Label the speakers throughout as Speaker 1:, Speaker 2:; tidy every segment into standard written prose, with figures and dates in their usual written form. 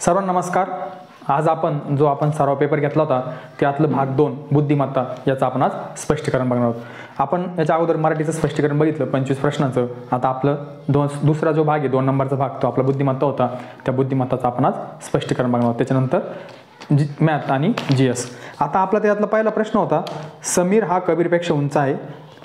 Speaker 1: सर्वांना नमस्कार। आज आपण जो सराव पेपर घेतला होता त्यातलं भाग 2 बुद्धिमत्ता याचं आपण आज स्पष्टीकरण बघणार आहोत। आपण याच्या अगोदर मराठीचं स्पष्टीकरण बघितलं 25 प्रश्नांचं। आता आपलं दुसरा जो भाग आहे 2 नंबरचा भाग तो आपला बुद्धिमत्ता होता। त्या बुद्धिमत्ताचं आपण आज स्पष्टीकरण बघणार आहोत। त्याच्यानंतर मॅथ आणि जीएस। आता आपला त्यातला पहिला प्रश्न होता, समीर हा कबीरपेक्षा उंच आहे,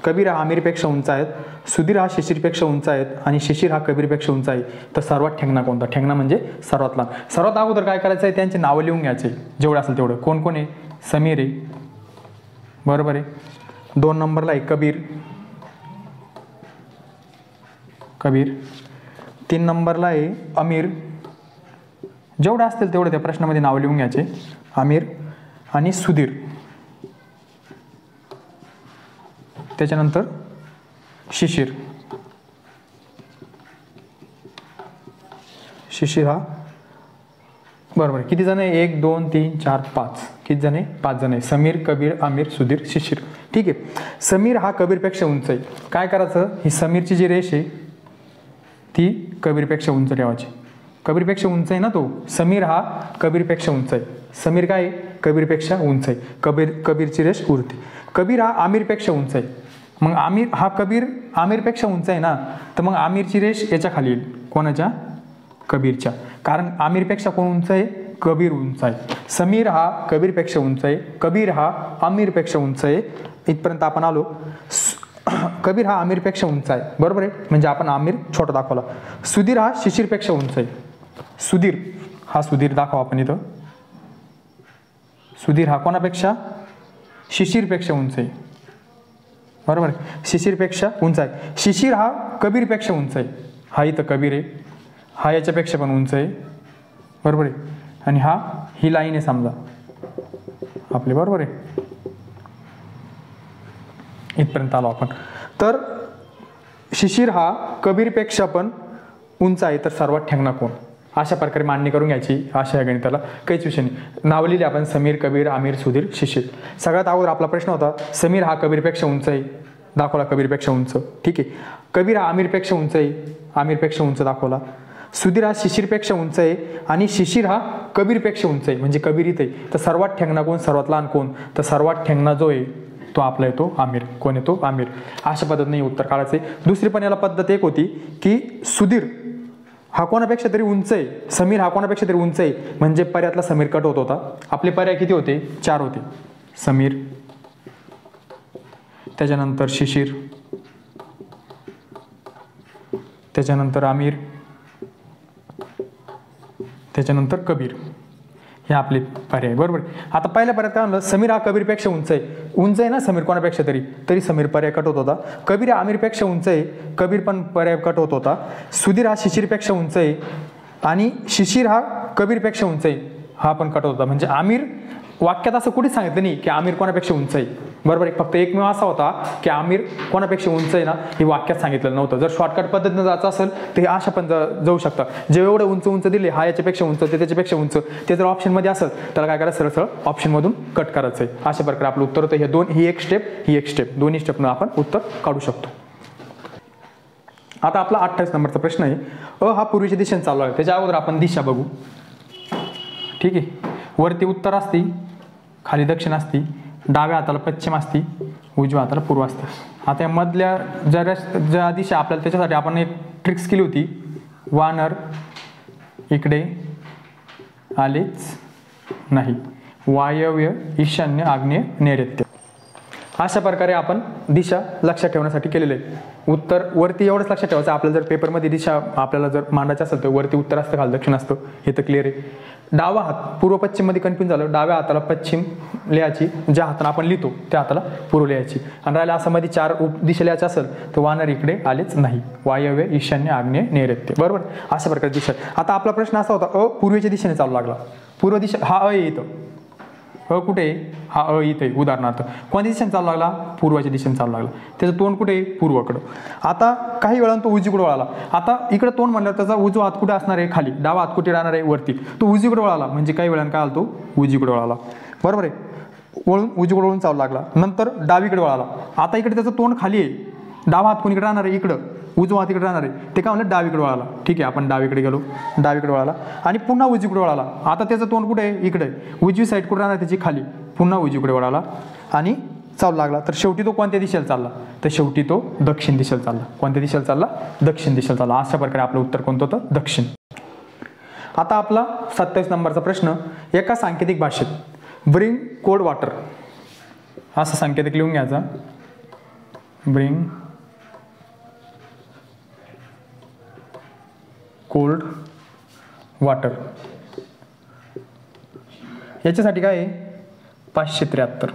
Speaker 1: कबीर हा आमिरपेक्षा उंच आहेत, सुधीर हा शिशिरपेक्षा उंच आहेत आणि शिशिर हा कबीरपेक्षा उंच आहे, तर सर्वात ठेंगणा कोणता? ठेंगणा म्हणजे सर्वात लहान। सर्वात अगोदर काय करायचं आहे, त्यांची नावं लिहून घ्यायचे जेवढे असेल तेवढं। कोण कोण आहे? समीर आहे, बरोबर आहे। 2 नंबरला आहे कबीर, 3 नंबरला आहे आमिर। जेवढे असतील तेवढे त्या प्रश्नामध्ये नावं लिहून घ्यायचे, आमिर आणि सुधीर। त्याच्यानंतर शिशिर, शिशिर हा बरोबर आहे। किती जण आहे? 1 2 3 4 5। किती जण आहे? 5 जण आहे। समीर, कबीर, आमिर, सुधीर, शिशिर। ठीक आहे। समीर हा कबीरपेक्षा उंच आहे। काय करायचं, ही समीरची जी रेष आहे ती कबीरपेक्षा उंच ठेवायची। कबीरपेक्षा उंच आहे ना तो, समीर हा कबीरपेक्षा उंच आहे। समीर काय आहे? कबीरपेक्षा उंच आहे। कबीरची रेष उरते। कबीर हा आमिरपेक्षा उंच आहे। मग आमिर हा आमिरपेक्षा उंच आहे ना, तर मग आमिरची रेष याच्या खाली येईल। कोणाच्या? कबीरच्या। कारण आमिरपेक्षा कोण उंच आहे? कबीर उंच आहे। समीर हा कबीरपेक्षा उंच आहे, कबीर हा आमिरपेक्षा उंच आहे। इथपर्यंत आपण आलो। कबीर हा आमिरपेक्षा उंच आहे, बरोबर आहे, म्हणजे आपण आमिर छोटा दाखवला। सुधीर हा शिशिरपेक्षा उंच आहे। सुधीर दाखवा आपण इथं। सुधीर हा कोणापेक्षा? शिशिरपेक्षा उंच आहे, बरोबर आहे, शिशिरपेक्षा उंच आहे। शिशिर हा कबीरपेक्षा उंच आहे। हा इथं कबीर आहे, हा याच्यापेक्षा पण उंच आहे, बरोबर आहे। आणि ही लाईन आहे समजा आपली, बरोबर आहे। इथपर्यंत आलो आपण। तर शिशिर हा कबीरपेक्षा पण उंच आहे, तर सर्वात ठेंगणा कोण? अशा प्रकारे मांडणी करून घ्यायची। अशा या गणिताला काहीच विषय नाही। नाव लिहिले आपण समीर, कबीर, आमिर, सुधीर, शिशिर। सगळ्यात अगोदर आपला प्रश्न होता, समीर हा कबीरपेक्षा उंच आहे, दाखवला कबीरपेक्षा उंच, ठीक आहे। कबीर हा आमिरपेक्षा उंच आहे, आमिरपेक्षा उंच दाखवला। सुधीर हा शिशिरपेक्षा उंच आहे आणि शिशिर हा कबीरपेक्षा उंच आहे, म्हणजे कबीर इथे। तर सर्वात ठेंगणा कोण? सर्वात लहान कोण? तर सर्वात ठेंगणा जो आहे तो आपला येतो आमिर। कोण येतो? आमिर। अशा पद्धतीने उत्तर काढायचे। दुसरी पण याला पद्धत एक होती की सुधीर हा कोणापेक्षा तरी उंच आहे, समीर हा कोणापेक्षा तरी उंच आहे, म्हणजे पर्यायातला समीर कट होत होता। आपले पर्याय किती होते? 4 होते। समीर, त्याच्यानंतर शिशिर, त्याच्यानंतर आमिर, त्याच्यानंतर कबीर, हे आपले पर्याय, बरोबर। आता पहिल्या पर्यायात काय म्हणलं? समीर हा कबीरपेक्षा उंच आहे ना समीर कोणापेक्षा तरी समीर पर्याय कट होत होता। कबीर हा आमिरपेक्षा उंच आहे, कबीर पण पर्याय कट होत होता। सुधीर हा शिशिरपेक्षा उंच आहे आणि शिशिर हा कबीरपेक्षा उंच आहे, हा पण कट होता। म्हणजे आमिर वाक्यात असं कुठेच सांगितलं नाही की आमिर कोणापेक्षा उंच आहे, बरोबर आहे। फक्त एकमेव असा होता की आमिर कोणापेक्षा उंच आहे ना, हे वाक्यात सांगितलं नव्हतं। जर शॉर्टकट पद्धतीने जायचं असेल तर हे अशा पण जाऊ शकता। जे एवढे उंच दिले, हा याच्यापेक्षा उंच, ते त्याच्यापेक्षा उंच, ते जर ऑप्शनमध्ये असेल त्याला काय करायचं? सरळ ऑप्शनमधून कट करायचं आहे। अशा प्रकारे आपलं उत्तर होतं। हे दोन, ही एक स्टेप, दोन्ही स्टेपनं आपण उत्तर काढू शकतो। आता आपला 28 नंबरचा प्रश्न आहे, अ हा पूर्वेच्या दिशेने चालू आहे। त्याच्या अगोदर आपण दिशा बघू, ठीक आहे। वरती उत्तर असते, खाली दक्षिण असते, डाव्या हाताला पश्चिम असते, उजव्या हाताला पूर्व असते। आता या मधल्या ज्या दिशा आपल्याला, त्याच्यासाठी आपण एक ट्रिक्स केली होती, वानर इकडे आलेच नाही, वायव्य, ईशान्य, आग्नेय, नैऋत्य, अशा प्रकारे आपण दिशा लक्षात ठेवण्यासाठी केलेलं आहे। उत्तर वरती एवढंच लक्षात ठेवायचं। आपल्याला जर पेपरमध्ये दिशा आपल्याला जर मांडायचं असेल तर वरती उत्तर असतं, खाली दक्षिण असतं, हे तर क्लिअर आहे। डावा हात पूर्व पश्चिम मध्ये कन्फ्युज झालं, डाव्या हाताला पश्चिम लिहायची, ज्या हाताने आपण लिहितो त्या हाताला पूर्व लिहायची। आणि राहिला असं मध्ये 4 दिशा लिहायच्या असेल तर वानर इकडे आलेच नाही, वायव्य, ईशान्य, आग्नेय, नैऋत्य, बरोबर। अशा प्रकारे दिशा। आता आपला प्रश्न असा होता, अ पूर्वेच्या दिशेने चालू लागला। पूर्व दिशा, हा अ इथं, अ कुठे? हा अ इथे। उदाहरणार्थ कोणत्या दिशेने चालू लागला? पूर्वाच्या दिशेने चालू लागला। त्याचं तोंड कुठे? पूर्वकडं। आता काही वेळानं तो उजवीकडे वळाला। आता इकडे तोंड म्हणल्यावर त्याचा उजवा हात कुठे असणार आहे? खाली। डावा हात कुठे राहणार आहे? वरती। तो उजवीकडे वळाला, म्हणजे काही वेळानं काय आला? तो उजवीकडे वळाला, बरोबर आहे। उजवीकडे वळून चालू लागला, नंतर डावीकडे वळाला। आता इकडे त्याचं तोंड खाली आहे, डावा हात कोणीकडे राहणार आहे, इकडं, उजवा हात इकडे राहणार आहे, ते काय म्हणलं डावीकडे वळाला. ठीक आहे, आपण डावीकडे गेलो, डावीकडे वळाला आणि पुन्हा उजवीकडे वळाला. आता त्याचं तोंड कुठे आहे, इकडे. उजवी साईड कुठे राहणार त्याची, खाली. पुन्हा उजवीकडे वळाला आणि चालू लागला. तर शेवटी तो कोणत्या दिशेला चालला, तर शेवटी तो दक्षिण दिशेला चालला. कोणत्या दिशेला चालला, दक्षिण दिशेला चालला. अशा प्रकारे आपलं उत्तर कोणतं होतं, दक्षिण. आता आपला 27 नंबरचा प्रश्न, एका सांकेतिक भाषेत ब्रिंग कोल्ड वॉटर असं सांकेतिक लिहून घ्यायचा. ब्रिंग कोल्ड वॉटर, याच्यासाठी काय आहे 573.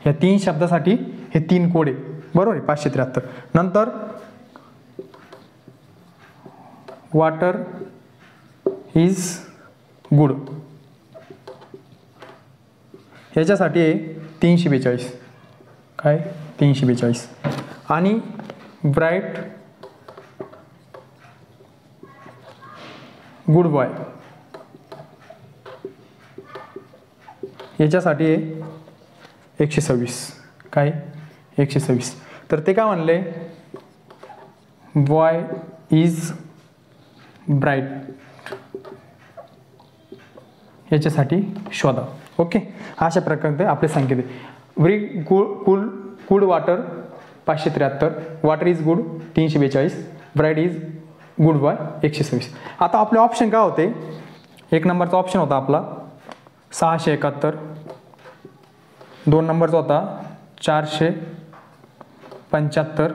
Speaker 1: ह्या 3 शब्दासाठी हे 3 कोड आहे, बरोबर आहे. 573. नंतर वॉटर इज गुड, ह्याच्यासाठी आहे 342. काय 342. आणि ब्राईट गुड बॉय, याच्यासाठी आहे 126. काय 126. तर ते काय म्हणले, बॉय इज ब्राईट, याच्यासाठी शोधा. ओके, अशा प्रकारे आपले संकेत आहे. Bring cooled water 573, water is good 342, bright is good boy 126. आता आपले ऑप्शन काय होते, 1 नंबरचा ऑप्शन होता आपला 671, 2 नंबरचा होता 475,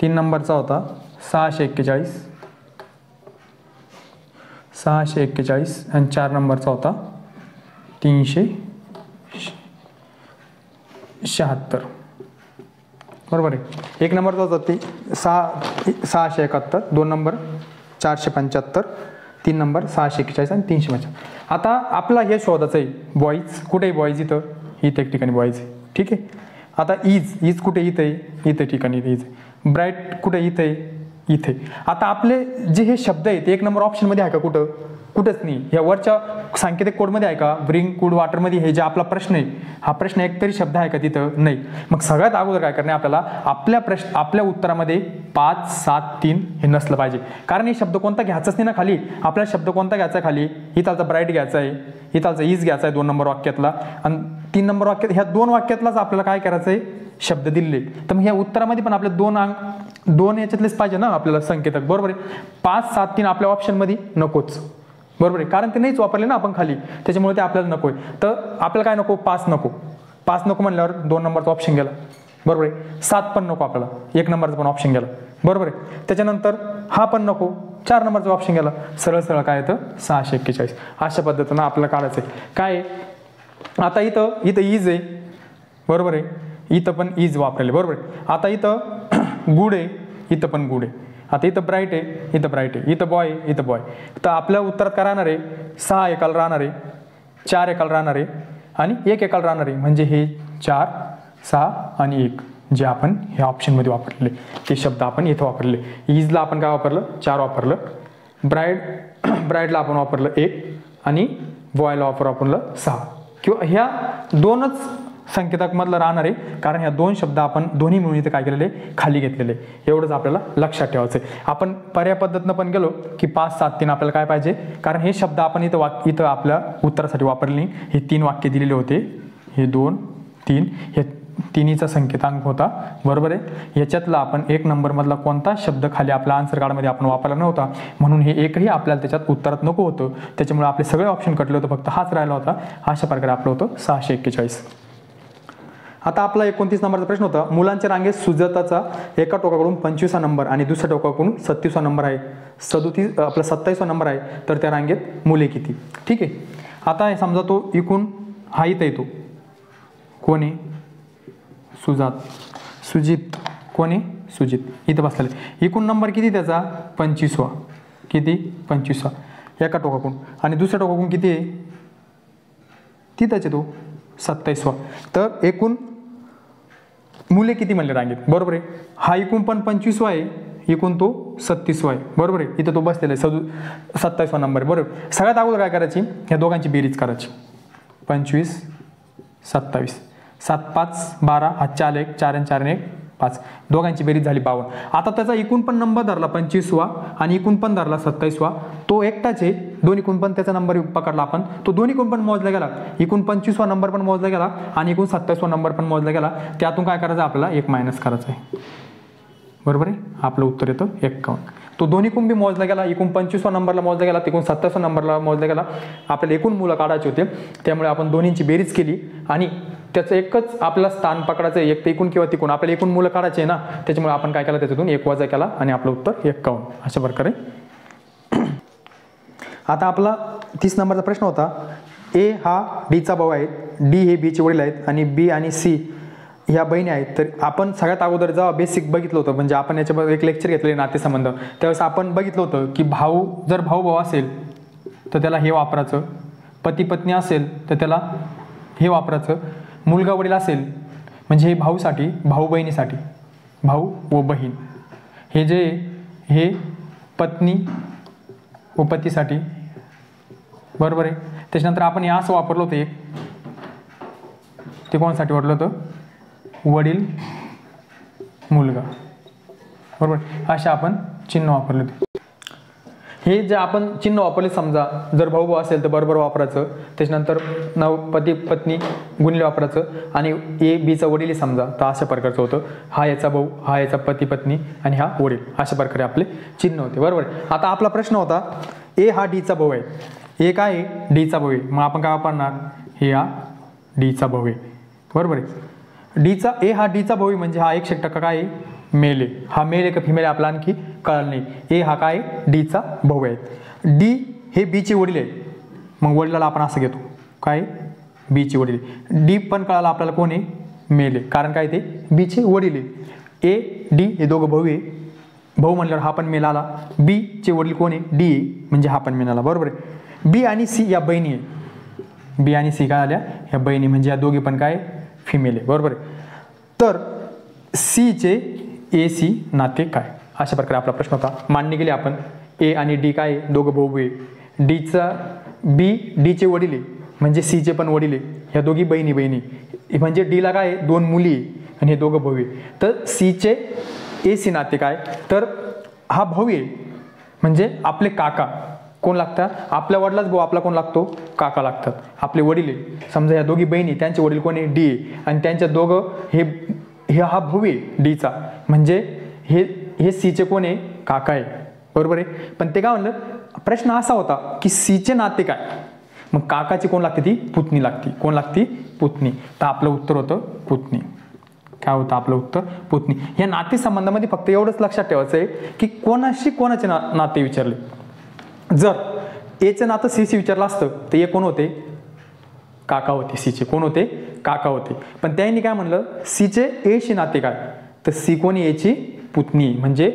Speaker 1: 3 नंबरचा होता 641 आणि 4 नंबरचा होता 376. बरोबर आहे. 1 नंबरचा होता ते 671, 2 नंबर 475, 3 नंबर 641 आणि 375. आता आपला हे शोधाचं आहे बॉईज. कुठे आहे बॉईज, इथं एक ठिकाणी बॉईज आहे. ठीक आहे. आता इज कुठे, इथं आहे, इथं ठिकाणी इज. ब्राईट कुठे, इथं आहे, इथे. आता आपले जे हे शब्द आहेत 1 नंबर ऑप्शनमध्ये आहे का, कुठंच नाही. या वरच्या सांकेतिक कोडमध्ये आहे का, ब्रिंग कूल्ड वॉटरमध्ये हे जे आपला प्रश्न आहे, हा प्रश्न एकतरी शब्द आहे का तिथं, नाही. मग सगळ्यात अगोदर काय करणे आपल्याला, आपल्या उत्तरामध्ये 5, 7, 3 हे नसलं पाहिजे. कारण हे शब्द कोणता घ्यायचाच नाही ना खाली. आपल्याला शब्द कोणता घ्यायचा खाली, इथालचा ब्राईट घ्यायचा आहे, इथालचा इज घ्यायचा आहे 2 नंबर वाक्यातला, आणि 3 नंबर वाक्यात ह्या 2 वाक्यातलाच आपल्याला काय करायचं आहे, शब्द दिले. तर मग ह्या उत्तरामध्ये पण आपले 2 याच्यातलेच पाहिजे ना आपल्याला संकेतक. बरोबर आहे. 5, 7, 3 आपल्या ऑप्शनमध्ये नकोच. बरोबर आहे, कारण ते नाहीच वापरले ना आपण खाली, त्याच्यामुळे ते आपल्याला नको आहे. तर आपल्याला काय नको, 5 नको. 5 नको म्हणल्यावर 2 नंबरचा ऑप्शन गेला. बरोबर आहे. 7 पण नको आपल्याला, 1 नंबरचा पण ऑप्शन गेला. बरोबर आहे. त्याच्यानंतर हा पण नको, 4 नंबरचा ऑप्शन गेला. सरळ काय येतं 641. अशा पद्धतीनं आपल्याला काढायचं आहे. काय आता इथं इज आहे, बरोबर आहे, इथं पण इज वापरले. बरोबर आहे. आता इथं गुड आहे, इथं पण गुड आहे. आता इथं ब्राईट आहे, इथं ब्राईट आहे, इथं बॉय आहे, इथं बॉय. तर आपल्या उत्तरात काय राहणार आहे, 6 एकाला राहणार आहे, 4 एकाला राहणार आहे आणि 1 एकाला राहणार आहे. म्हणजे हे 4, 6 आणि 1 जे आपण ह्या ऑप्शनमध्ये वापरले ते शब्द आपण इथं वापरले. इजला आपण काय वापरलं, 4 वापरलं. ब्राईटला आपण वापरलं 1 आणि बॉयला वापरलं 6. किंवा ह्या 2च संकेतामधलं राहणार आहे, कारण ह्या 2 शब्द आपण दोन्ही मिळून इथं काय केलेले, खाली घेतलेले. एवढंच आपल्याला लक्षात ठेवायचं आहे. आपण पर्याय पद्धतीनं पण गेलो की 5, 7, 3 आपल्याला काय पाहिजे, कारण हे शब्द आपण इथं आपल्या उत्तरासाठी वापरले. हे 3 वाक्य दिलेले होते, हे 2, 3, हे तिन्हीचा संकेतांक होता. बरोबर आहे. याच्यातला आपण 1 नंबरमधला कोणता शब्द खाली आपल्या आन्सर कार्डमध्ये आपण वापरला नव्हता, म्हणून हे एकही आपल्याला त्याच्यात उत्तरात नको होतं. त्याच्यामुळे आपले सगळे ऑप्शन कटले होते, फक्त हाच राहिला होता. अशा प्रकारे आपलं होतं 641. आता आपला 29 नंबरचा प्रश्न होता, मुलांच्या रांगेत सुजाताचा एका टोकाकडून 25वा नंबर आणि दुसऱ्या टोकाकडून 37वा नंबर आहे, 27वा नंबर आहे, तर त्या रांगेत मुले किती. ठीक आहे. आता समजा तो इकून हा इथं येतो, कोण आहे, सुजित. कोण आहे, सुजित. इथं बसलेला आहे. एकूण नंबर किती त्याचा, 25वा. किती, 25वा एका टोकाकडून. आणि दुसऱ्या टोकाकडून किती आहे, तिथंच आहे तो 27वा. तर एकूण मुले किती म्हणले रांगेत. बरोबर आहे. हा एकूण पण 25वा आहे, एकूण तो 36वा आहे. बरोबर आहे. इथं तो बसलेला आहे 27वा नंबर. बरोबर. सगळ्यात अगोदर काय करायची, ह्या दोघांची बेरीज करायची. 25, 27, 7, 5, 12, हा 4, 1, 4 आणि 4 1, 5, दोघांची बेरीज झाली 52. आता त्याचा एकूण पण नंबर धरला 25वा आणि एकूण पण धरला 27वा, तो एकटाच आहे, दोन्हीकून पण त्याचा नंबर पकडला आपण, तो दोन्हीकून पण मोजला गेला, एकूण 25वा नंबर पण मोजला गेला आणि एकूण 27वा नंबर पण मोजला गेला, त्यातून काय करायचं आपल्याला 1 मायनस करायचं आहे, बरोबर आहे. आपलं उत्तर येतं 51. तो दोन्हीकून बी मोजला गेला, एकूण 25वा नंबरला मोजला गेला, एकूण 27वा नंबरला मोजला गेला, आपल्याला एकूण मुलं काढायचे होते, त्यामुळे आपण दोन्हींची बेरीज केली आणि त्याचं एकच आपल्याला स्थान पकडायचं आहे, एक तर एकूण किंवा तिकून, आपल्याला एकूण मुलं काढायचे आहे ना, त्याच्यामुळे आपण काय केलं त्याच्यातून 1 वजा केला आणि आपलं उत्तर 51. अशा प्रकारे. आता आपला 30 नंबरचा प्रश्न होता, ए हा डीचा भाऊ आहे, डी हे बीचे वडील आहेत आणि बी आणि सी ह्या बहिणी आहेत. तर आपण सगळ्यात अगोदर जेव्हा बेसिक बघितलं होतं, म्हणजे आपण याच्याबद्दल एक लेक्चर घेतलेले नातेसंबंध, त्यावेळेस आपण बघितलं होतं की भाऊ जर भाऊ असेल तर त्याला हे वापरायचं, पती पत्नी असेल तर त्याला हे वापरायचं, मुलगा वडील असेल म्हणजे हे भाऊसाठी, भाऊ बहिणीसाठी, भाऊ व बहीण, हे जे हे पत्नी व पतीसाठी, बरोबर आहे. त्याच्यानंतर आपण हे असं वापरलं होतं, एक ते कोणासाठी वापरलं होतं, वडील मुलगा, बरोबर. अशा आपण चिन्ह वापरले होते. हे जे आपण चिन्ह वापरले, समजा जर भाऊ असेल तर बरोबर वापरायचं, त्याच्यानंतर पती पत्नी गुणिले वापरायचं आणि ए बीचा वडील समजा, तर अशा प्रकारचं होतं, हा याचा भाऊ, हा याचा पती पत्नी आणि हा वडील, अशा प्रकारे आपले चिन्ह होते, बरोबर. आता आपला प्रश्न होता, ए हा डीचा भाऊ आहे, ए काय आहे, डीचा भाऊ आहे, मग आपण काय वापरणार, हे हा डीचा भाऊ आहे, बरोबर आहे. डीचा ए हा डीचा भाऊ म्हणजे हा 100% काय आहे, मेल आहे. हा मेल आहे का फिमेल आहे आपला आणखी कळलं नाही. ए हा काय डीचा भाऊ आहे, डी हे बीचे वडील आहे, मग वडिलाला आपण असं घेतो काय, बीचे वडील. डी पण कळालं आपल्याला कोण आहे, मेल आहे, कारण काय ते बीचे वडील आहे. ए डी हे दोघं भाऊ आहे, भाऊ म्हणल्यावर हा पण मेल आला, बी चे वडील कोण आहे, डी आहे, म्हणजे हा पण मेल आला, बरोबर आहे. बी आणि सी या बहिणी आहे, बी आणि सी काय आल्या, ह्या बहिणी, म्हणजे या दोघी पण काय फिमेल आहे, बरोबर आहे. तर सी चे ए सी नाते काय, अशा प्रकारे आपला प्रश्न होता. मांडणी केली आपण, ए आणि डी काय आहे, दोघं भाऊ आहे, डीचा बी डीचे वडील आहे म्हणजे सी चे पण वडील आहे, ह्या दोघी बहिणी बहिणी, म्हणजे डीला काय 2 मुली आहे आणि हे दोघं भाऊ आहे. तर सी चे ए सी नाते काय, तर हा भाऊ आहे म्हणजे आपले काका कोण लागतात, आपल्या वडिलाच भाऊ आपला कोण लागतो, काका लागतात, आपले वडील आहे. समजा या दोघी बहिणी, त्यांचे वडील कोण आहे, डी आहे, आणि त्यांच्या दोघं हे हा भाऊ आहे डीचा, म्हणजे हे सीचे कोण आहे, काका आहे, बरोबर आहे. पण ते काय म्हणलं, प्रश्न असा होता की सीचे नाते काय, मग काकाची कोण लागते, ती पुतणी लागते, कोण लागती, पुतणी. तर आपलं उत्तर होतं पुतणी. काय होतं आपलं उत्तर, पुतणी. या नातेसंबंधामध्ये फक्त एवढंच लक्षात ठेवायचं आहे की कोणाशी कोणाचे नाते विचारले. जर एचं नातं सीशी विचारलं असतं तर ए कोण होते, काका होते, सीचे कोण होते, काका होते. पण त्यांनी काय म्हणलं, सीचे एशी नाते काय, तर सी कोणी, एची पुतणी, म्हणजे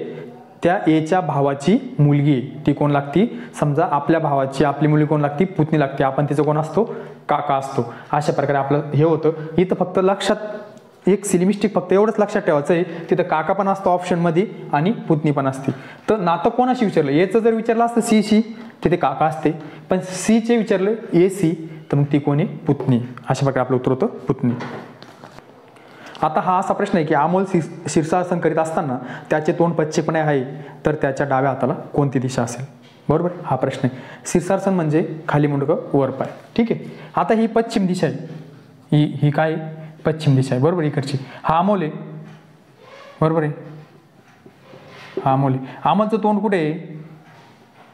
Speaker 1: त्या एच्या भावाची मुलगी, ती कोण लागती, समजा आपल्या भावाची आपली मुलगी कोण लागती, पुतणी लागते, आपण तिचं कोण असतो, काका असतो. अशा प्रकारे आपलं हे होतं. इथं फक्त लक्षात एक सिली मिस्टेक, फक्त एवढंच लक्षात ठेवायचं आहे, तिथं काका पण असतो ऑप्शनमध्ये आणि पुतणी पण असते. तर नातं कोणाशी विचारलं, एचं जर विचारलं असतं सीशी, तिथे काका असते, पण सीचे विचारलं ए सी, तर मग ती कोणी, पुतणी. अशा प्रकारे आपलं उत्तर होतं पुतणी. आता हा असा प्रश्न आहे की अमोल शीर्षासन करीत असताना त्याचे तोंड पश्चिमेकडे आहे, तर त्याच्या डाव्या हाताला कोणती दिशा असेल, बरोबर. हा प्रश्न आहे. शीर्षासन म्हणजे खाली मुंडकं वर पाय, ठीक आहे. आता ही पश्चिम दिशा आहे, ही काय, पश्चिम दिशा आहे, बरोबर, इकडची. हा अमोल आहे, बरोबर आहे, हा अमोल आहे. अमोलचं तोंड कुठे आहे,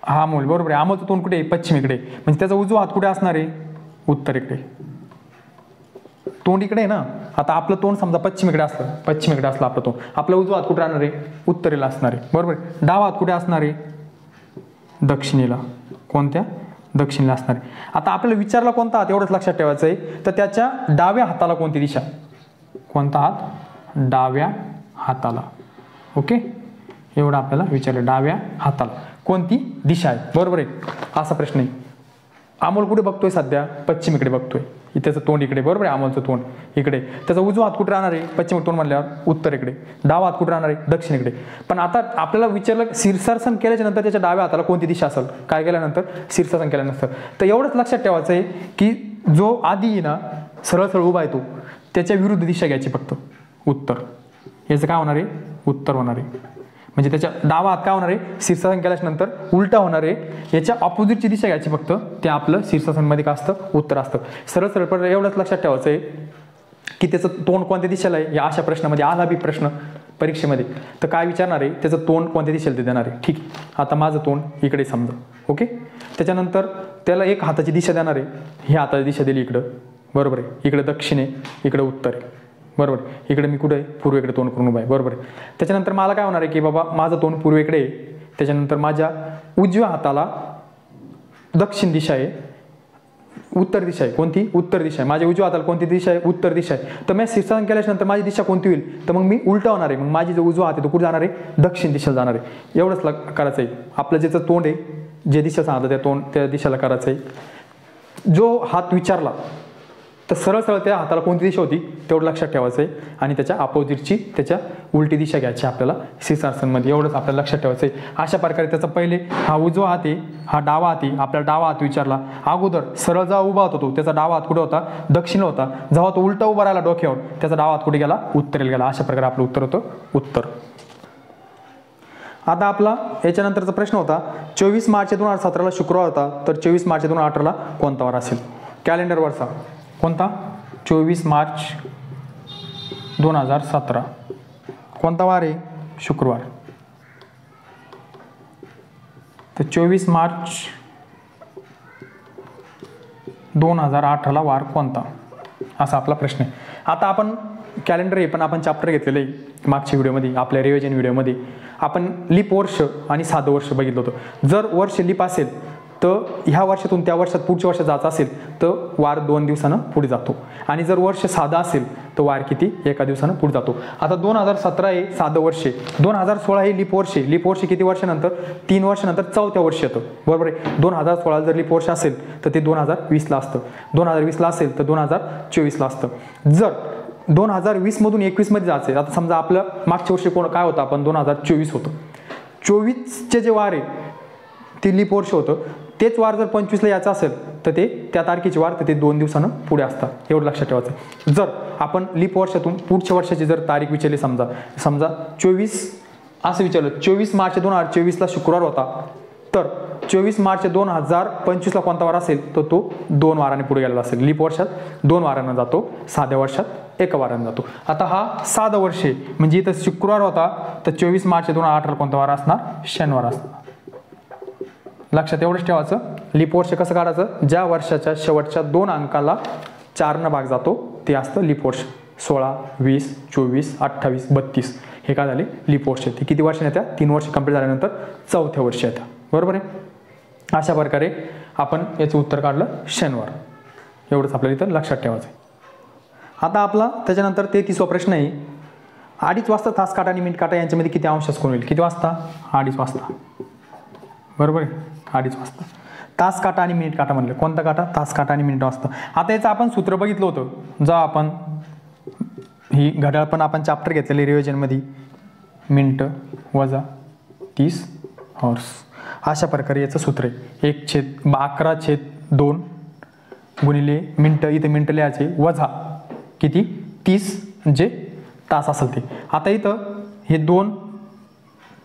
Speaker 1: हा अमोल, बरोबर आहे. अमोलचं तोंड कुठे आहे, पश्चिमेकडे, म्हणजे त्याचा उजवा हात कुठे असणार आहे, उत्तरेकडे. तोंड इकडे आहे ना. आता आपलं तोंड समजा पश्चिमेकडे असलं आपलं तोंड, आपला उजवा हात कुठे राहणार आहे, उत्तरेला असणार आहे, बरोबर. डावा हात कुठे असणार आहे, दक्षिणेला. कोणत्या, दक्षिणेला असणार आहे. आता आपल्याला विचारला कोणता हात, एवढंच लक्षात ठेवायचं आहे. तर त्याच्या डाव्या हाताला कोणती दिशा, कोणता हात, डाव्या हाताला, ओके. एवढं आपल्याला विचारलं, डाव्या हाताला कोणती दिशा आहे, बरोबर आहे. असा प्रश्न आहे. अमोल कुठे बघतोय सध्या, पश्चिमेकडे बघतोय, त्याचं तोंड इकडे, बरोबर आहे. अमोलचं तोंड इकडे, त्याचा उजवा हात कुठे राहणार आहे, पश्चिम तोंड म्हणल्यावर उत्तरेकडे. डावा हात कुठे राहणार आहे, दक्षिणेकडे. पण आता आपल्याला विचारलं शीर्षासन केल्याच्या नंतर त्याच्या डाव्या हाताला कोणती दिशा असेल, काय केल्यानंतर, शीर्षासन केल्यानंतर. तर एवढंच लक्षात ठेवायचं आहे की जो आधी ना सरळ सरळ उभा आहे तो, त्याच्या विरुद्ध दिशा घ्यायची फक्त, उत्तर. याचं काय होणार आहे, उत्तर होणार आहे. म्हणजे त्याच्या डावा हात काय होणार आहे, शीर्षासन केल्यानंतर उलटा होणार आहे. याच्या ऑपोजिटची दिशा घ्यायची फक्त, ते आपलं शीर्षासनमध्ये काय असतं, उत्तर असतं. सरळ सरळ पण एवढंच लक्षात ठेवायचं आहे की त्याचं तोंड कोणत्या दिशेला आहे. या अशा प्रश्नामध्ये आला बी प्रश्न परीक्षेमध्ये तर काय विचारणार आहे, त्याचं तोंड कोणत्या दिशेला ते देणार आहे. ठीक, आता माझं तोंड इकडे समजा, ओके. त्याच्यानंतर त्याला एक हाताची दिशा देणार आहे, ही हाताची दिशा दिली इकडं, बरोबर आहे. इकडे दक्षिण आहे, इकडे उत्तर आहे, बरोबर. इकडे मी कुठे आहे, पूर्वेकडे तोंड करून उभा आहे, बरोबर आहे. त्याच्यानंतर मला काय होणार आहे की बाबा माझं तोंड पूर्वेकडे आहे, त्याच्यानंतर माझ्या उजव्या हाताला दक्षिण दिशा आहे, उत्तर दिशा आहे. कोणती, उत्तर दिशा आहे. माझ्या उजव्या हाताला कोणती दिशा आहे, उत्तर दिशा आहे. तर मी शीर्षासन केल्यानंतर माझी दिशा कोणती होईल, तर मग मी उलटा होणार आहे. मग माझी जो उजवा हात आहे तो कुठे जाणार आहे, दक्षिण दिशेला जाणार आहे. एवढंच करायचं आहे. आपलं ज्याचं तोंड आहे, जे दिशा सांगतं त्या दिशेला करायचं आहे. जो हात विचारला तर सरळ सरळ त्या हाताला कोणती दिशा होती तेवढं लक्षात ठेवायचं आहे आणि त्याच्या अपोजिटची, त्याच्या उलटी दिशा घ्यायची आपल्याला शीर्षासनमध्ये. एवढंच आपल्याला लक्षात ठेवायचं आहे. अशा प्रकारे त्याचा पहिले हा उजवा हात आहे, हा डावा हात आहे. आपल्याला डावा हात विचारला, अगोदर सरळ जेव्हा उभा होता तो त्याचा डावा हात कुठे होता, दक्षिण होता. जेव्हा तो उलटा उभा राहिला डोक्यावर, त्याचा डावा हात कुठे गेला, उत्तरेला गेला. अशा प्रकारे आपलं उत्तर होतं, उत्तर. आता आपला याच्यानंतरचा प्रश्न होता 24 मार्च 2017 शुक्रवार होता, तर 24 मार्च 2018 कोणता वार असेल. कॅलेंडरवरचा कोणता, 24 मार्च 2017 कोणता वार आहे, शुक्रवार. तर 24 मार्च 2018 वार कोणता, असा आपला प्रश्न आहे. आता आपण कॅलेंडर आहे पण आपण चॅप्टर घेतलेलं आहे मागच्या व्हिडिओमध्ये, आपल्या रिव्हिजन व्हिडिओमध्ये आपण लीप वर्ष आणि साधं वर्ष बघितलं होतं. जर वर्ष लीप असेल तर ह्या वर्षातून त्या वर्षात पुढच्या वर्षात जायचं असेल तर वार 2 दिवसानं पुढे जातो. आणि जर वर्ष साधं असेल तर वार किती, 1 दिवसानं पुढे जातो. आता 2017 हे साधं वर्ष आहे, 2016 हे लीप वर्ष आहे. लीप वर्ष किती वर्षानंतर, 3 वर्षानंतर 4थ्या वर्षी येतं, बरोबर आहे. 2016 जर लीप वर्ष असेल तर ते 2020ला असतं, 2020ला असेल तर 2024ला असतं. जर 2020 मधून 21 मध्ये जायचं, आता समजा आपलं मागच्या वर्षी काय होतं, आपण 2024 होतं, 24चे जे वार आहे ते लीप वर्ष होतं. तेच वार जर 25ला यायचं असेल तर ते त्या तारखेचे वार तर ते 2 दिवसानं पुढे असतात, एवढं लक्षात ठेवायचं. जर आपण लीप वर्षातून पुढच्या वर्षाची जर तारीख विचारली, समजा 24 असं विचारलं, 24 मार्च 2024ला शुक्रवार होता, तर 24 मार्च 2025ला कोणता वार असेल तर तो 2 वाराने पुढे गेलेला असेल. लीप वर्षात 2 वारांना जातो, साध्या वर्षात 1 वारांना जातो. आता हा साधं वर्ष आहे, म्हणजे इथं शुक्रवार होता तर 24 मार्च 2018 कोणता वार असणार, शनिवार असणार. लक्षात एवढंच ठेवायचं. लीप वर्ष कसं काढायचं, ज्या वर्षाच्या शेवटच्या 2 अंकाला 4 भाग जातो ते असतं लीप वर्ष. 16, 20, 24, 28, 32 हे काय झाले, लीप वर्ष. ते किती वर्षाने येतात, 3 वर्ष कंप्लीट झाल्यानंतर 4थ्या वर्षी येतात, बरोबर आहे. अशा प्रकारे आपण याचं उत्तर काढलं, शनिवार. एवढंच आपल्याला इथं लक्षात ठेवायचं आहे. आता आपला त्याच्यानंतर 33वा प्रश्न आहे, 2:30 वाजता तास काटा आणि मिनिट काटा यांच्यामध्ये किती अंशास कोण होईल. किती वाजता, 2:30 वाजता, बरोबर आहे. 2:30 वाजता तास काटा आणि मिनिट काटा म्हणलं, कोणता काटा, तास काटा आणि मिनिट वाजता. आता याचं आपण सूत्र बघितलं होतं, जेव्हा आपण ही घड्याळ पण आपण चॅप्टर घेतलेले रिव्हिजनमध्ये, मिनिट वजा 30 हॉर्स. अशा प्रकारे याचं सूत्र आहे, 1/11/2 गुणिले मिनटं, इथे मिनटं लिहायचे, वजा किती 30 जे तास असेल ते. आता इथं हे 2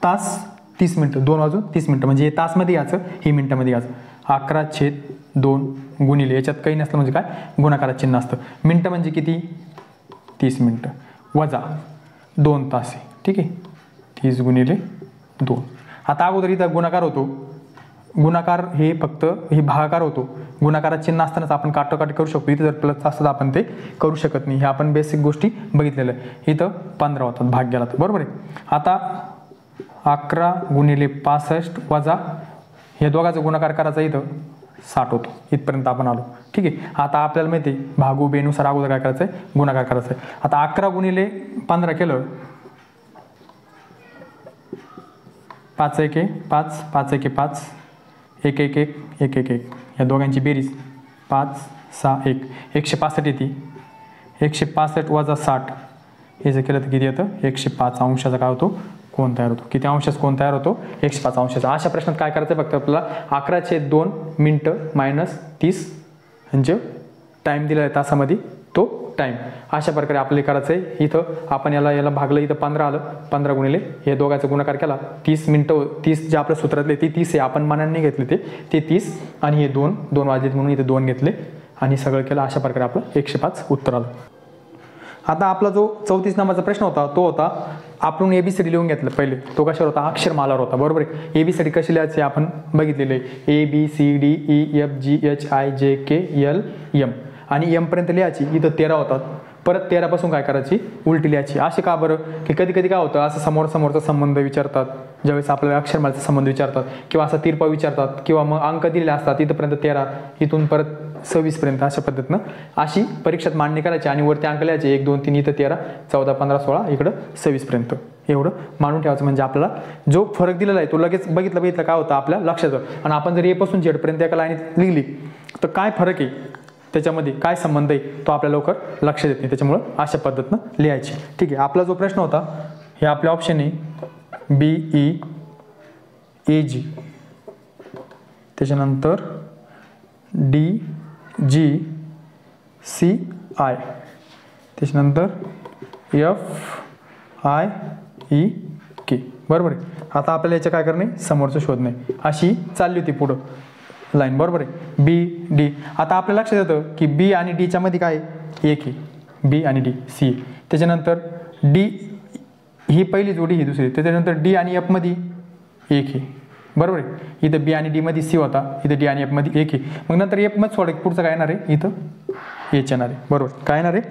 Speaker 1: तास 30 मिनटं, 2 वाजून 30 मिनटं, म्हणजे हे तासमध्ये यायचं, हे मिनटामध्ये यायचं. 11/2 गुणिले, याच्यात काही नसलं म्हणजे काय, गुणाकारात चिन्ह असतं. मिनटं म्हणजे किती, 30 मिनटं, वजा 2 तास आहे, ठीक आहे. 30 गुणिले 2. आता अगोदर इथं गुणाकार होतो, गुणाकार हे फक्त हे भागाकार होतो, गुणाकारात चिन्ह असतानाच आपण काटोकाट करू शकतो. इथं जर प्लस असतं तर आपण ते करू शकत नाही. हे आपण बेसिक गोष्टी बघितलेलं आहे. इथं 15 होतात, भाग गेला तर, बरोबर आहे. आता 11 गुणिले 65 वजा हे दोघांचा गुणाकार करायचा, इथं 60 होतो. इथपर्यंत आपण आलो, ठीक आहे. आता आपल्याला माहिती आहे भागू बेनुसार अगोदर काय करायचं आहे, गुणाकार करायचा आहे. आता 11 गुणिले 15 केलं, 5 1 5, 5 1 5, 1 1 1 1 1 1, या दोघांची बेरीज 5 6 1, 165 येते. 165 वजा 60 हे जर केलं तर किती येतं, 105 अंशाचा काय होतो, कोण तयार होतो. किती अंशाचा कोण तयार होतो, 105 अंशाचा. अशा प्रश्नात काय करायचं फक्त आपल्याला, 11/2 मिनटं मायनस 30 म्हणजे टाईम दिला आहे तासामध्ये, तो टाईम. अशा प्रकारे आपल्याला करायचं आहे. इथं आपण याला भागलं, इथं 15 आलं, 15 गुणिले हे दोघांचा गुणाकार केला 30 मिनटं, 30 जे आपल्या सूत्रातले ते 30 आहे, आपण मनाने घेतले ते 30 आणि हे 2 वाजलेत म्हणून इथे 2 घेतले आणि सगळं केलं. अशा प्रकारे आपलं 105 उत्तर आलं. आता आपला जो 34 नंबरचा प्रश्न होता तो होता आपण ABCD लिहून घेतलं पहिले. तो कशावर होता? अक्षरमालावर होता. बरोबर आहे. ABCD कशी लिहायची आपण बघितलेलं आहे. ABCDEFGHIJKL M आणि M पर्यंत लिहायची. इथं 13 होतात. परत 13 पासून काय करायची? उलटी लिहायची. असे का बरं? की कधी कधी काय होतं, असं समोरचा संबंध विचारतात ज्यावेळेस आपल्याला अक्षरमालेचा संबंध विचारतात किंवा असा तिरपा विचारतात किंवा मग अंक दिलेले असतात इथंपर्यंत 13, इथून परत 26 पर्यंत. अशा पद्धतीनं अशी परीक्षेत मांडणी करायची आणि वरती अंक लिहायचे 1 2 3 इथं 13 14 15 16 इकडं 26 पर्यंत एवढं मांडून ठेवायचं. म्हणजे आपल्याला जो फरक दिलेला आहे तो लगेच बघितलं काय होतं आपल्या लक्षात येतं. आणि आपण जर A पासून Z पर्यंत एका लाईनीत लिहिली तर काय फरक आहे त्याच्यामध्ये, काय संबंध आहे तो आपल्या लवकर लक्षात येत नाही. त्याच्यामुळं अशा पद्धतीनं लिहायची. ठीक आहे. आपला जो प्रश्न होता हे आपले ऑप्शन आहे BEAG, त्याच्यानंतर DGCI, त्याच्यानंतर FIEK. बरोबर आहे. आता आपल्याला याचं काय करणे? समोरचं शोधणे. अशी चालली होती पुढं लाईन. बरोबर आहे. BD. आता आपल्या लक्षात येतं की B आणि Dच्या मध्ये काय? 1 आहे. B आणि D C. त्याच्यानंतर D ही पहिली जोडी, ही दुसरी. त्याच्यानंतर D आणि F मध्ये 1 आहे. बरोबर आहे. इथं B आणि D मध्ये C होता, इथं D आणि F मध्ये 1 आहे. मग नंतर F मध्ये सोडा, पुढचं काय येणार आहे? इथं H येणार आहे. बरोबर. काय येणार आहे?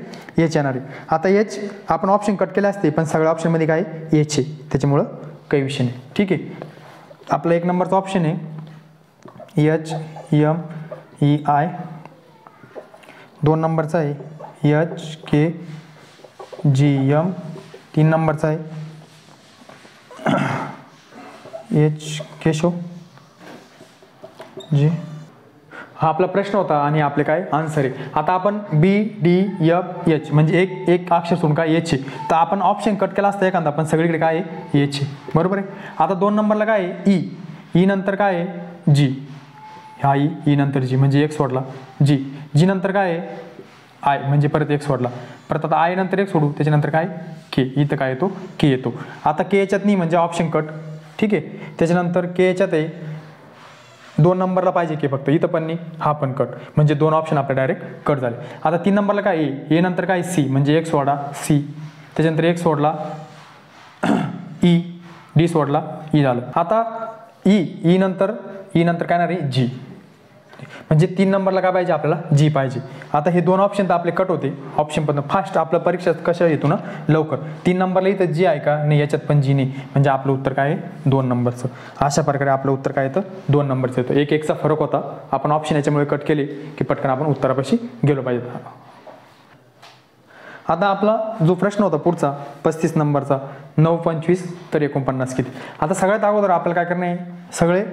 Speaker 1: H येणार आहे. आता H आपण ऑप्शन कट केले असते पण सगळ्या ऑप्शनमध्ये काय H आहे, त्याच्यामुळं काही विषय नाही. ठीक आहे. आपला 1 नंबरचा ऑप्शन आहे HMEI. 2 नंबरचा आहे HKGM. 3 नंबरचा आहे केशव जी. हा आपला प्रश्न होता आणि आपले काय आन्सर आहे. आता आपण BDFH म्हणजे एक अक्षर सोडून काय H आहे, तर आपण ऑप्शन कट केला असता एखादा पण सगळीकडे काय आहे H आहे. बरोबर आहे. आता 2 नंबरला काय आहे E नंतर काय आहे G. हा E नंतर G म्हणजे 1 सोडला. G नंतर काय आहे I म्हणजे परत 1 सोडला. परत आता I नंतर 1 सोडू, त्याच्यानंतर काय K. इथं काय येतो? K येतो. आता K याच्यात नाही म्हणजे ऑप्शन कट. ठीक आहे. त्याच्यानंतर K याच्यात आहे 2 नंबरला पाहिजे K फक्त, इथं पण नाही, हा पण कट. म्हणजे 2 ऑप्शन आपले डायरेक्ट कट झाले. आता 3 नंबरला काय A नंतर काय C म्हणजे 1 सोडा C. त्याच्यानंतर 1 सोडला E, D सोडला E झालं. आता E नंतर काय येणार आहे G. म्हणजे 3 नंबरला काय पाहिजे आपल्याला? G पाहिजे. आता हे 2 ऑप्शन तर आपले कट होते. ऑप्शन पण फास्ट आपलं परीक्षेत कशा येतो ना लवकर. 3 नंबरला इथं G आहे का? नाही, याच्यात पण G नाही. म्हणजे आपलं उत्तर काय आहे? 2 नंबरचं. अशा प्रकारे आपलं उत्तर काय येतं? 2 नंबरचं येतं. 1-1चा फरक होता. आपण ऑप्शन याच्यामुळे कट केले की पटकन आपण उत्तरापाशी गेलो पाहिजे. आता आपला जो प्रश्न होता पुढचा 35 नंबरचा 9 25 तर 49 किती. आता सगळ्यात अगोदर आपल्याला काय करणे? सगळे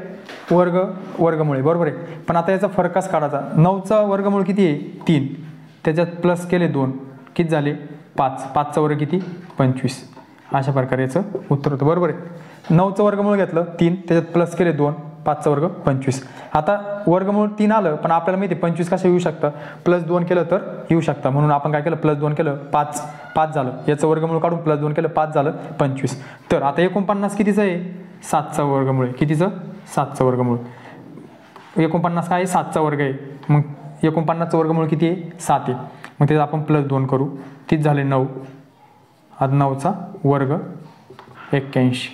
Speaker 1: वर्गमुळे. बरोबर आहे. पण आता याचा फरक कसा काढायचा? 9चा वर्गमूळ किती आहे? 3. त्याच्यात प्लस केले 2 किती झाले? 5. 5चा वर्ग किती? 25. अशा प्रकारे याचं उत्तर होतं. बरोबर आहे. 9चं वर्गमूळ घेतलं 3, त्याच्यात प्लस केले 2, 5चा वर्ग 25. आता वर्गमूळ 3 आलं पण आपल्याला माहिती 25 कसं येऊ शकतं? प्लस 2 केलं तर येऊ शकतं. म्हणून आपण काय केलं? प्लस 2 केलं 5 झालं. याचं वर्गमूळ काढून प्लस 2 केलं 5 झालं 25. तर आता 49 कितीचं आहे? 7चा वर्गमूळ आहे. कितीचं? 7चं वर्गमूळ. 49 काय आहे? 7चा वर्ग आहे. मग 49चं वर्गमूळ किती आहे? 7 आहे. मग त्याचं आपण प्लस 2 करू, तीच झाले 9. आता 9चा वर्ग 81.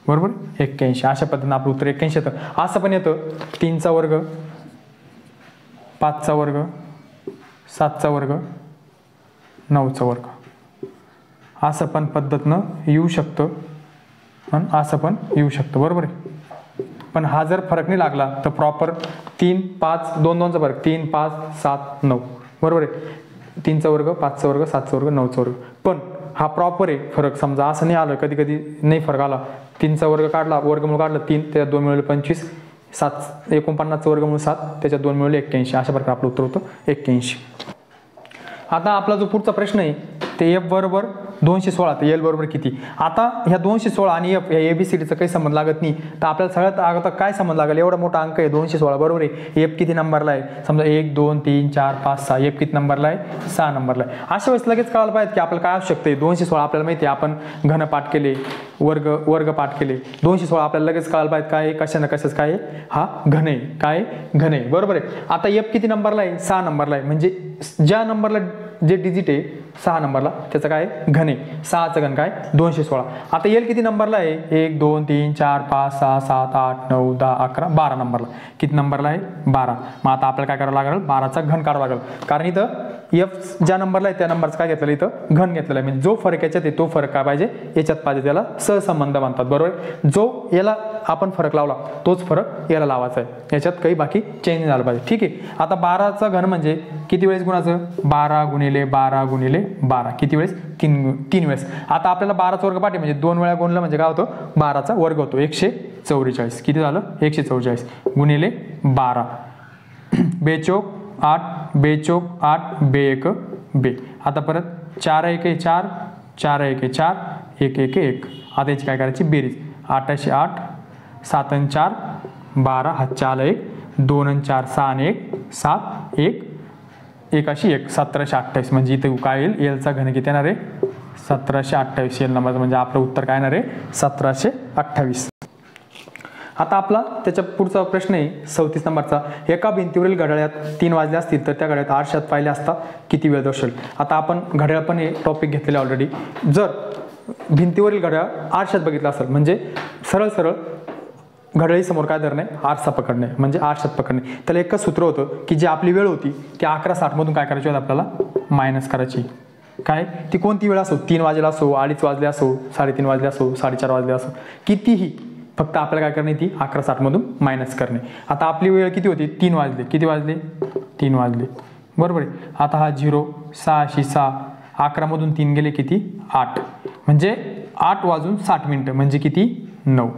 Speaker 1: बरोबर? 81. अशा पद्धतीनं आपलं उत्तर 81 येतं. असं पण येतं 3चा वर्ग, 5चा वर्ग, 7चा वर्ग, 9चा वर्ग. असं पण पद्धतीनं येऊ शकतं आणि असं पण येऊ शकतं. बरोबर आहे. पण हा जर फरक नाही लागला तर प्रॉपर 3 5 2 चा फरक 3 5 7 9. बरोबर आहे. 3चा वर्ग, 5चा वर्ग, 7चा वर्ग, 9चा वर्ग. पण हा प्रॉपर आहे फरक. समजा असं नाही आलं, कधी कधी नाही फरक आला. 3चा वर्ग काढला, वर्गमूळ काढलं 3, त्याच्यात 2 मिळवले 25. 49चं वर्गमूळ 7, त्याच्यात 2 मिळवले 81. अशा प्रकारे आपलं उत्तर होतं 81. आता आपला जो पुढचा प्रश्न आहे ते F बरोबर 216 तर एल बरोबर किती. आता ह्या 216 आणि एफ या ABCDचा काही संबंध लागत नाही, तर आपल्याला सगळ्यात आता काय संबंध लागेल, एवढा मोठा अंक आहे 216 बरोबर आहे. एफ किती नंबरला आहे, समजा 1 2 3 4 5 6, एफ किती नंबरला आहे, 6 नंबरला आहे. अशा वेळेस लगेच कळायला पाहिजे की आपल्याला काय आवश्यकता आहे. 216 आपल्याला माहिती आहे, आपण घन पाठ केले, वर्ग पाठ केले. 216 आपल्याला लगेच कळायला पाहिजे काय कशानं कशाच काय हा घन आहे, काय घन आहे बरोबर आहे. आता एफ किती नंबरला आहे, 6 नंबरला आहे, म्हणजे ज्या नंबरला जे डिजिट आहे 6 नंबरला त्याचं काय घन आहे, 6चं घन काय 216. आता एल किती नंबरला आहे, 1 2 3 4 5 6 7 8 9 10 11 12 नंबरला. किती नंबरला आहे, 12. मग आता आपल्याला काय करावं लागेल, 12चा घन काढावा लागेल, कारण इथं एफ ज्या नंबरला आहे त्या नंबरचं काय घेतलेलं इथं घन घेतलेलं आहे. म्हणजे जो फरक याच्यात आहे तो फरक काय पाहिजे, याच्यात पाहिजे, त्याला सहसंबंध म्हणतात बरोबर. जो याला आपण फरक लावला तोच फरक याला लावायचा आहे, याच्यात काही बाकी चेंज झालं पाहिजे. ठीक आहे. आता 12चा घन म्हणजे किती वेळेस गुणाचं, 12 गुणिले 12 गुणिले 12 किती वेळेस, 3 वेळेस. आता आपल्याला 12चा वर्ग पाठी म्हणजे 2 वेळा गुणलं म्हणजे काय होतं, 12चा वर्ग होतो 144. किती झालं, 144 गुणिले 12. बेचोक 8 बेचोक 8 बे 1 बे. आता परत 4 1 4 4 1 4 1 1 1. आता याची काय करायची बेरीज, 8 8 7 4 12 हातच्या आला 1 2 4 6 1 7 1 1 1728. म्हणजे इथे काय येईल, एलचा घन किती येणार आहे, 1728 एल नंबर. म्हणजे आपलं उत्तर काय येणार आहे, 1728. आता आपला त्याच्या पुढचा प्रश्न आहे 34 नंबरचा. एका भिंतीवरील घड्याळात 3 वाजले असतील तर त्या घड्याळात आरशात पाहिले असता किती वेळ दर्शवेल. आता आपण घड्याळ पण हे टॉपिक घेतलेले ऑलरेडी. जर भिंतीवरील घड्याळ आरशात बघितलं असेल म्हणजे सरळ सरळ घड्याळी समोर काय धरणे, आरसा पकडणे म्हणजे आरशात पकडणे. त्याला एकच सूत्र होतं की जी आपली वेळ होती ती 11:60 मधून काय करायची होती, आपल्याला मायनस करायची. काय ती कोणती वेळ असो, 3 वाजले असो, 2:30 वाजले असो, 3:30 वाजले असो, 4:30 वाजले असो, कितीही, फक्त आपल्याला काय करणे ती 11:60 मधून मायनस करणे. आता आपली वेळ किती होती, 3 वाजले. किती वाजले, 3 वाजले बरोबर आहे. आता हा 0 6 6 11 मधून 3 गेले किती, 8. म्हणजे 8 वाजून 60 मिनिटं म्हणजे किती, 9.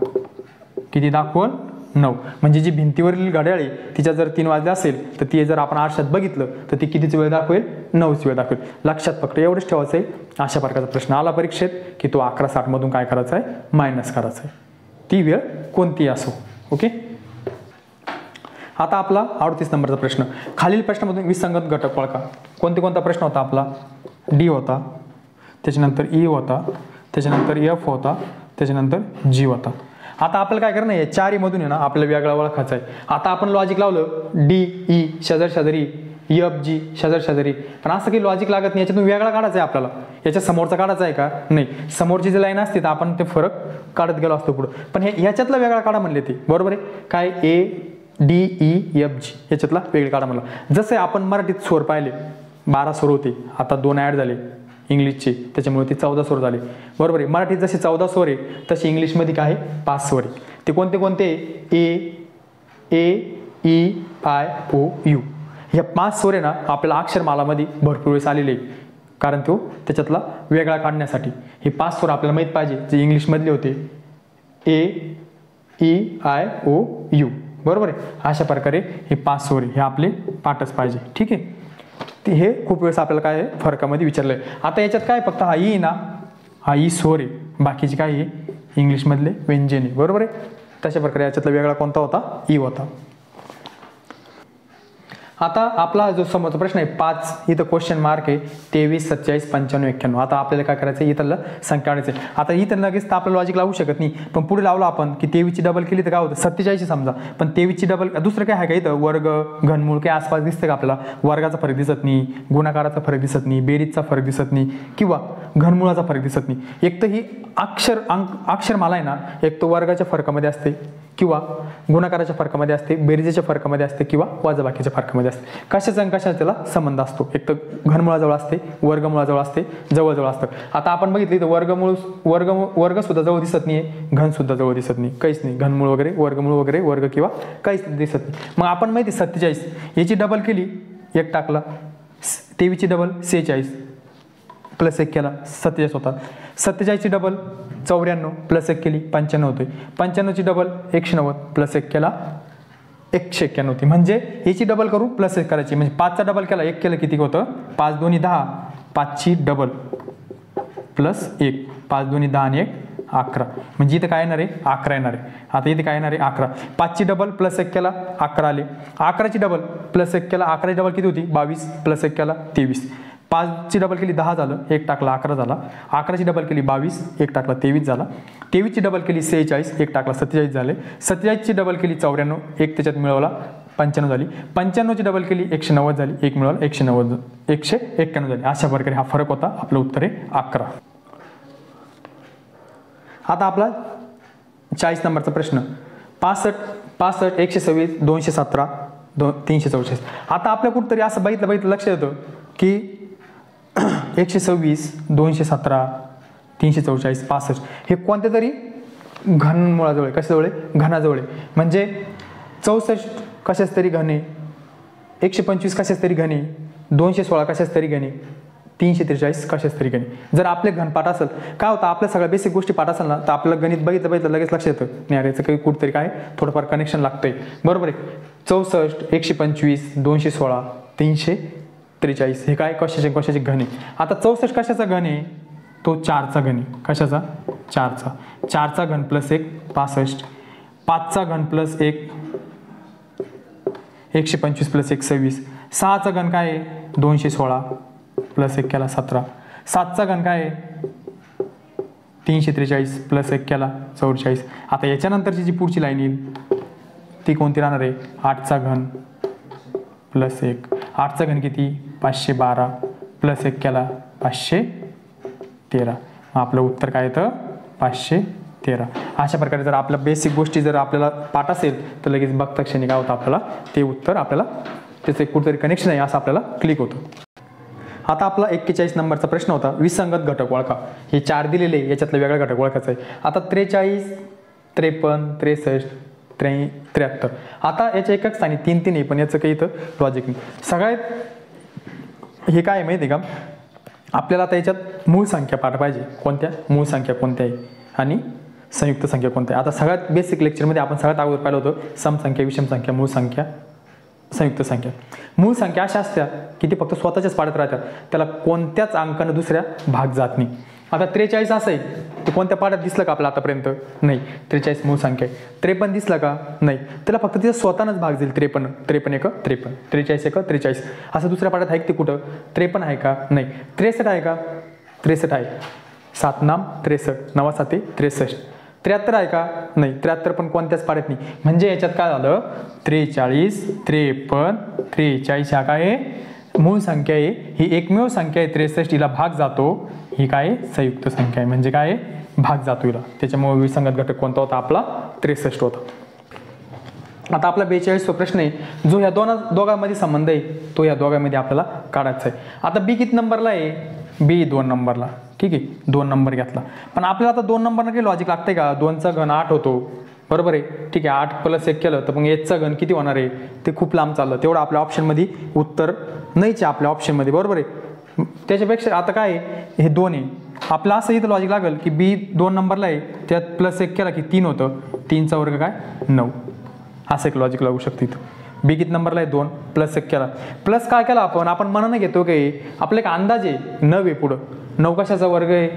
Speaker 1: किती दाखवल, 9. म्हणजे जी भिंतीवरील घड्याळ आहे तिच्या जर 3 वाजले असेल तर ती जर आपण आरशात बघितलं तर ती कितीची वेळ दाखवेल, 9ची वेळ दाखवेल. लक्षात फक्त एवढंच ठेवायचं आहे. अशा प्रकारचा प्रश्न आला परीक्षेत की तो 11:60 मधून काय करायचा आहे, मायनस करायचा आहे. ती वेळ कोणती असो. ओके. आता आपला 38 नंबरचा प्रश्न. खालील प्रश्नामधून विसंगत घटक ओळखा. कोणता प्रश्न होता आपला, डी होता, त्याच्यानंतर ई होता, त्याच्यानंतर एफ होता, त्याच्यानंतर जी होता. आता आपल्याला काय करणं आहे, 4 मधून आहे ना आपल्याला वेगळा ओळखायचा आहे. आता आपण लॉजिक लावलं, डी ई शेजार शेजारी, एफ जी शेजार शेजारी, पण असं काही लॉजिक लागत नाही. याच्यातून वेगळा काढायचा आहे आपल्याला. याच्या समोरचा काढायचा आहे का, नाही. समोरची जी लाईन असते तर आपण ते फरक काढत गेलो असतो पुढं, पण ह्याच्यातला वेगळा काढा म्हणले ते बरोबर आहे. काय A D E F G याच्यातला वेगळे काढा म्हणलं. जसे आपण मराठीत स्वर पाहिले 12 स्वर होते, आता 2 ॲड झाले इंग्लिशचे, त्याच्यामुळे ते 14 स्वर झाले बरोबर आहे. मराठीत जसे 14 स्वर आहे तसे इंग्लिशमध्ये काय आहे 5 स्वर आहे. ते कोणते ए ई आय ओ यू. ह्या 5 स्वर आहे ना आपल्याला अक्षरमालामध्ये भरपूर वेळेस आलेले आहे, कारण तो त्याच्यातला वेगळा काढण्यासाठी. हे 5 स्वर आपल्याला माहीत पाहिजे जे इंग्लिशमधले होते, ए ई आय ओ यू बरोबर आहे. अशा प्रकारे हे 5 स्वर हे आपले पाठच पाहिजे. ठीक आहे. ते हे खूप वेळेस आपल्याला काय आहे फरकामध्ये विचारलं आहे. आता याच्यात काय फक्त हा ई ना, हा ई स्वर आहे, बाकीचे काय आहे इंग्लिशमधले व्यंजन आहे बरोबर आहे. तशा प्रकारे याच्यातला वेगळा कोणता होता, ई होता. आता आपला जो समोरचा प्रश्न आहे 5, इथं क्वेश्चन मार्क आहे 23 27 95 91. आता आपल्याला काय करायचं, इथलं संख्या आणायचं आहे. आता इथं लगेच तर आपलं लॉजिक लावू शकत नाही, पण पुढे लावलं आपण की 23ची डबल केली तर काय होतं 47 समजा. पण 23ची डबल दुसरं काय आहे का इथं, वर्ग घनमूळ काही आसपास दिसतं का आपल्याला, वर्गाचा फरक दिसत नाही, गुणाकाराचा फरक दिसत नाही, बेरीजचा फरक दिसत नाही, किंवा घनमुळाचा फरक दिसत नाही. एक तर ही अक्षरमाला आहे ना, एक तो वर्गाच्या फरकामध्ये असते, किंवा गुणाकाराच्या फरकामध्ये असते, बेरीजेच्या फरकामध्ये असते, किंवा वजाबाकीच्या फरकामध्ये असते. कशाचा आणि कशाचा त्याला संबंध असतो. एक तर घनमुळाजवळ असते, वर्गमुळाजवळ असते, जवळजवळ असतं. आता आपण बघितलं तर वर्ग सुद्धा जवळ दिसत नाही, घन सुद्धा जवळ दिसत नाही, काहीच नाही. घनमूळ वगैरे, वर्गमूळ वगैरे, वर्ग किंवा काहीच दिसत नाही. मग आपण माहिती 47 याची डबल केली, 1 टाकला, 23ची डबल 46 प्लस 1 केला 47 होता. 47ची डबल 94 प्लस 1 केली 95 होते. 95ची डबल 190 प्लस 1 केला 191 होती. म्हणजे याची डबल करू प्लस 1 करायची, म्हणजे 5चा डबल केला 1 केलं किती होतं, 5 2 10, 5ची डबल प्लस 1, 5 दूनी 10 आणि 1 11, म्हणजे इथं काय येणार आहे 11 येणार आहे. आता इथे काय येणार आहे 11. 5ची डबल प्लस 1 केला 11 आले. 11ची डबल प्लस 1 केला, 11ची डबल किती होती 22, प्लस 1 केला 23. 5ची डबल केली 10 झालं, 1 टाकला 11 झाला. 11ची डबल केली 22, 1 टाकला 23 झाला. 23ची डबल केली 46, 1 टाकला 47 झाले. 47ची डबल केली 94, 1 त्याच्यात मिळवला 95 झाली. 95ची डबल केली 190 झाली, 1 मिळवला 190, 191 झाली. अशा प्रकारे हा फरक होता. आपलं उत्तर आहे 11. आता आपला 40 नंबरचा प्रश्न, 65, 126, 217, 344. आता आपल्या कुठंतरी असं बघितलं लक्ष येतं की 126, 217, 344, 65 हे कोणत्या तरी घनमुळाजवळ आहे. कशाजवळ आहे? घनाजवळ आहे. म्हणजे 64 कशाच तरी घन आहे, 125 कशाच तरी घन आहे, 216 कशाच तरी घन आहे, 343 कशाच तरी गणित. जर आपले घन पाठ असेल, काय होतं आपल्या सगळ्या बेसिक गोष्टी पाठ असेल ना, तर आपलं गणित बघितलं लगेच लक्ष येतं नाही अरे याचं काही कुठतरी काय थोडंफार कनेक्शन लागतंय. बरोबर आहे. 64, 125, 216, 343 हे काय कशाचे घन आहे. आता 64 कशाचा घन आहे? तो 4चा घन आहे. कशाचा? 4चा. 4चा घन प्लस 1 65, 5चा घन प्लस 1 125 प्लस 1 26. 6चा घन काय आहे? 216 प्लस 1 केला 17. 7चा घन काय आहे? 343 प्लस 1 केला 44. आता याच्यानंतरची जी पुढची लाईन येईल ती कोणती राहणार आहे? 8चा घन प्लस 1. 8चा घन किती? 512 प्लस 1 केला 513. आपलं उत्तर काय येतं? 513. अशा प्रकारे जर आपल्या बेसिक गोष्टी जर आपल्याला पाठ असेल तर लगेच बघता क्षणी काय होतं आपल्याला ते उत्तर आपल्याला त्याचं कुठेतरी कनेक्शन आहे असं आपल्याला क्लिक होतं. आता आपला 41 नंबरचा प्रश्न होता, विसंगत घटक ओळखा. हे 4 दिलेले याच्यातलं वेगळा घटक ओळखायचा आहे. आता 43, 53, 63, 73. आता याच्या एकच स्थानी 3 आहे, पण याचं काही इथं लॉजिक नाही. सगळ्यात हे काय आहे माहिती आहे का, आपल्याला आता याच्यात मूळ संख्या पाठ पाहिजे. कोणत्या? मूळ संख्या कोणत्या आहे आणि संयुक्त संख्या कोणत्या आहे. आता सगळ्यात बेसिक लेक्चरमध्ये आपण सगळ्यात अगोदर पाहिलं होतं सम संख्या, विषम संख्या, मूळ संख्या, संयुक्त संख्या. मूळ संख्या अशा असतात की ती फक्त स्वतःच्याच पाड्यात राहतात, त्याला कोणत्याच अंकानं दुसऱ्या भाग जात नाही. आता 43 असं आहे ते कोणत्या पाड्यात दिसलं का आपल्याला आतापर्यंत? नाही. 43 मूळ संख्या आहे. 53 दिसलं का? नाही. त्याला फक्त तिचा स्वतःच भाग जाईल. 53, 53 एक 53, 43 एक 43. असं दुसऱ्या पाड्यात आहे ते कुठं? 53 आहे का? नाही. 63 आहे का? 63 आहे. 7 नाम 63, 9 7 63. 73 आहे का? नाही. 73 पण कोणत्याच पाड्यात नाही. म्हणजे याच्यात काय झालं? 43, 53, 43 हा काय आहे? मूळ संख्या आहे. ही एकमेव संख्या आहे 63, हिला भाग जातो. ही काय आहे? संयुक्त संख्या आहे. म्हणजे काय आहे? भाग जातो हिला. त्याच्यामुळे विसंगत घटक कोणता होता आपला? 63 होता. आता आपला 42 प्रश्न आहे, जो ह्या दोघांमध्ये संबंध आहे तो या दोघांमध्ये आपल्याला काढायचा आहे. आता बी किती नंबरला आहे? बी 2 नंबरला. ठीक आहे, 2 नंबर घेतला. पण आपल्याला आता 2 नंबरला काही लॉजिक लागतंय का? 2चा घन 8 होतो. बरोबर आहे. ठीक आहे, 8 प्लस 1 केलं तर मग 1चा घन किती होणार आहे? ते खूप लांब चाललं. तेवढं आपल्या ऑप्शनमध्ये उत्तर नाहीच आहे आपल्या ऑप्शनमध्ये. बरोबर आहे. त्याच्यापेक्षा आता काय आहे? हे 2 आहे. आपलं असं इथं लॉजिक लागेल की बी 2 नंबरला आहे, त्यात प्लस 1 केला की 3 होतं. 3चा वर्ग काय? 9. असं एक लॉजिक लागू शकतं इथं. बी किती नंबरला आहे? 2. प्लस 1 केला. प्लस काय केला आपण मनानं घेतो की आपला एक अंदाज आहे 9 आहे पुढं. 9 कशाचा वर्ग आहे?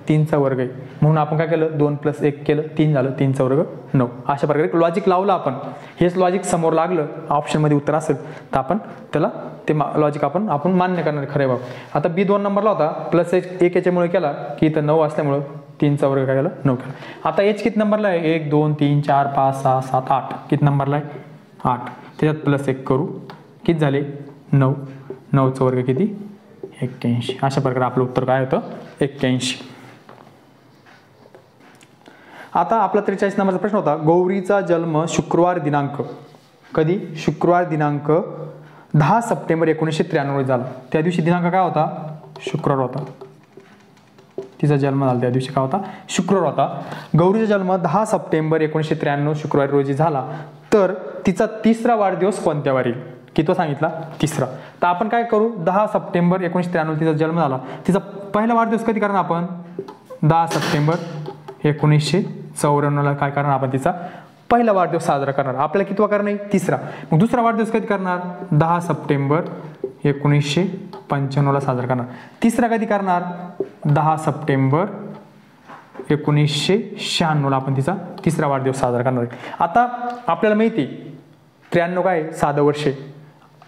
Speaker 1: 3चा वर्ग आहे. म्हणून आपण काय केलं? 2 प्लस 1 केलं, 3 झालं. 3चा वर्ग 9. अशा प्रकारे लॉजिक लावलं आपण. हेच लॉजिक समोर लागलं ऑप्शनमध्ये उत्तर असेल तर आपण त्याला ते लॉजिक आपण मान्य करणार खरं बाबा. आता बी 2 नंबरला होता, प्लस 1 याच्यामुळे केला की इथं 9 असल्यामुळं 3चा वर्ग काय केला? 9 केला. आता एच किती नंबरला आहे? 1 2 3 4 5 6 7 8. किती नंबरला आहे? 8. त्याच्यात प्लस 1 करू, किती झाले? 9. 9चा वर्ग किती? 81. अशा प्रकारे आपलं उत्तर काय होतं? 81. आता आपला 43 नंबरचा प्रश्न होता, गौरीचा जन्म शुक्रवार दिनांक कधी? शुक्रवार दिनांक 10 सप्टेंबर 1993 झाला. त्या दिवशी दिनांक काय होता? शुक्रवार होता. तिचा जन्म झाला त्या दिवशी काय होता? शुक्रवार होता. गौरीचा जन्म 10 सप्टेंबर 1993 शुक्रवारी रोजी झाला. तर तिचा 3रा वाढदिवस कोणत्या वारी? कितवा सांगितला? 3रा. तर आपण काय करू? 10 सप्टेंबर 1993 तिचा जन्म झाला. तिचा पहिला वाढदिवस कधी करणार आपण? 10 सप्टेंबर 1994ला काय करणार आपण? तिचा पहिला वाढदिवस साजरा करणार. आपल्याला कितवा करणार? 3रा. मग दुसरा वाढदिवस कधी करणार? 10 सप्टेंबर 1995. 1995ला साजरा करणार. तिसरा कधी करणार? 10 सप्टेंबर 1996ला आपण तिचा तिसरा वाढदिवस साजरा करणार आहे. आता आपल्याला माहिती आहे 93 काय साधं वर्ष आहे.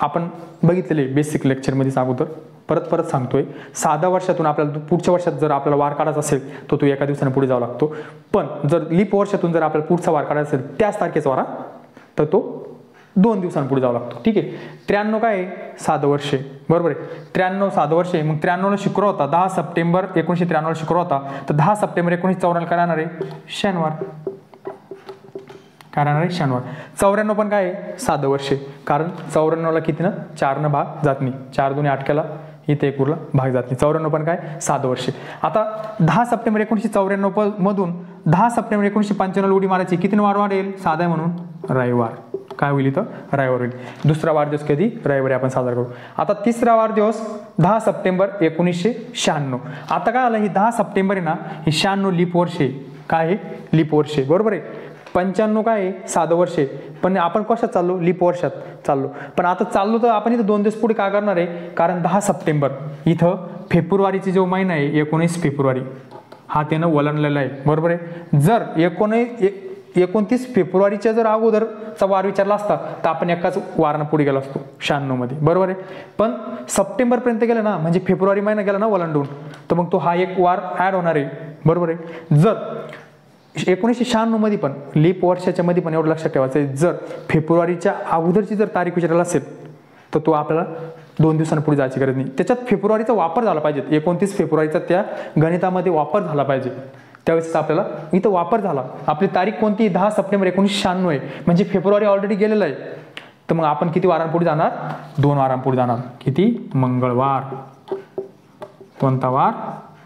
Speaker 1: आपण बघितलेले बेसिक लेक्चरमध्ये अगोदर, परत सांगतोय, साध्या वर्षातून आपल्याला पुढच्या वर्षात जर आपल्याला वार काढायचा असेल तर तो एका दिवसाने पुढे जावं लागतो. पण जर लीप वर्षातून जर आपल्याला पुढचा वार काढायचा असेल त्याच तारखेचा वारा तर तो 2 दिवसांनी पुढे जावं लागतो. ठीक आहे. 93 काय आहे? साधं वर्ष आहे. बरोबर आहे. 93 साधं वर्ष आहे. मग 93ला शुक्रवार होता. 10 सप्टेंबर 1993ला शुक्रवार होता. तर 10 सप्टेंबर 1994ला काय राहणार आहे? शनिवार. काय राहणार आहे? शनिवार. 94 पण काय आहे? साधं वर्ष आहे. कारण 94ला किती ना 4 भाग जात नाही. 4 2 8 केला, इथे 1 उरला, भाग जात नाही. 94 पण काय? साधं वर्ष. आता 10 सप्टेंबर 1994 मधून 10 सप्टेंबर 1995ला उडी मारायची. किती वार वाढेल? साधा आहे म्हणून रविवार. काय होईल इथं? रविवार होईल. दुसरा वाढदिवस कधी? रविवारी आपण साजरा करू. आता तिसरा वाढदिवस 10 सप्टेंबर 1996. आता काय आलं? ही 10 सप्टेंबर आहे ना, ही 96 लीप वर्ष आहे. काय आहे? लीप वर्ष आहे. बरोबर आहे. 95 काय आहे? साधं वर्ष आहे. पण आपण कशात चाललो? लीप वर्षात चाललो. पण आता चाललो तर आपण इथं 2 दिवस पुढे काय करणार आहे? कारण 10 सप्टेंबर इथं फेब्रुवारीचा जो महिना आहे 19 फेब्रुवारी हा त्यानं ओलांडलेला आहे. बरोबर आहे. जर 29 फेब्रुवारीच्या जर अगोदरचा वार विचारला असता तर आपण एकाच वारानं पुढे गेलो असतो 96 मध्ये. बरोबर आहे. पण सप्टेंबरपर्यंत गेलं ना, म्हणजे फेब्रुवारी महिना गेला ना ओलांडून, तर मग तो हा एक वार ॲड होणार आहे. बरोबर आहे. जर 1996 मध्ये पण लीप वर्षाच्या मध्ये पण एवढं लक्षात ठेवायचं आहे, जर फेब्रुवारीच्या अगोदरची जर तारीख विचारायला असेल तर तो आपल्याला 2 दिवसांनी पुढे जायची गरज नाही. त्याच्यात फेब्रुवारीचा वापर झाला पाहिजे. 29 फेब्रुवारीचा त्या गणितामध्ये वापर झाला पाहिजे. त्यावेळेस आपल्याला इथं वापर झाला. आपली तारीख कोणती? 10 सप्टेंबर 1996 आहे. म्हणजे फेब्रुवारी ऑलरेडी गेलेला आहे. तर मग आपण किती वारांपुढे जाणार? 2 वारांपुढे जाणार. किती? मंगळवार. कोणता वार?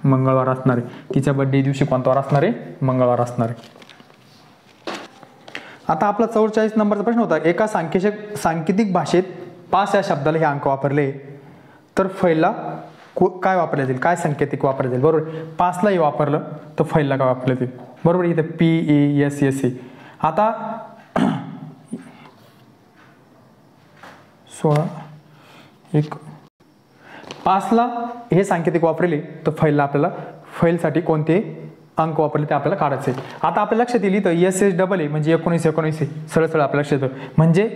Speaker 1: मंगळवार असणार आहे. तिच्या बर्थडे दिवशी कोणता वार असणार आहे? मंगळवार असणार आहे. आता आपला 44 नंबरचा प्रश्न होता, एका सांकेतिक भाषेत 5 या शब्दाला हे अंक वापरले तर फैलला काय वापरले जाईल? काय सांकेतिक वापरले जाईल? बरोबर. 5ला हे वापरलं तर फैलला काय वापरले जाईल? बरोबर. इथे PASSA. आता 16 1 5ला हे सांकेतिक वापरले तर फैलला आपल्याला फैलसाठी कोणते अंक वापरले ते आपल्याला काढायचे. आता आपल्या लक्षात येईल इथं SSAA म्हणजे 19 सरळ आपल्या लक्षात येतं. म्हणजे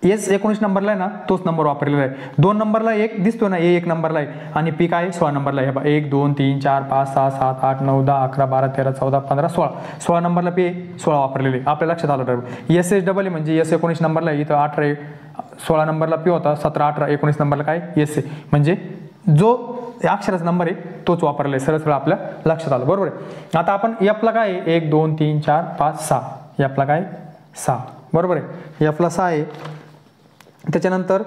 Speaker 1: S19 नंबरला आहे ना तोच नंबर वापरलेला आहे. 2 नंबरला 1 दिसतो ना, A 1 नंबरला आहे. आणि P काय? 16 नंबरला आहे. 1 2 3 4 5 6 7 8 9 10 11 12 13 14 15 16 16 नंबरला P 16 वापरलेले आपल्या लक्षात आलं. SSAA म्हणजे S19 नंबरला आहे. इथं 18 16 नंबरला P होता. 17 18 19 नंबरला काय? SA. म्हणजे जो अक्षराचा नंबर आहे तोच वापरला आहे. सरळ आपल्या लक्षात आलं. बरोबर आहे. आता आपण Fला काय आहे? 1 2 3 4 5 6. Fला काय? 6. बरोबर आहे. Fला 6 आहे. त्याच्यानंतर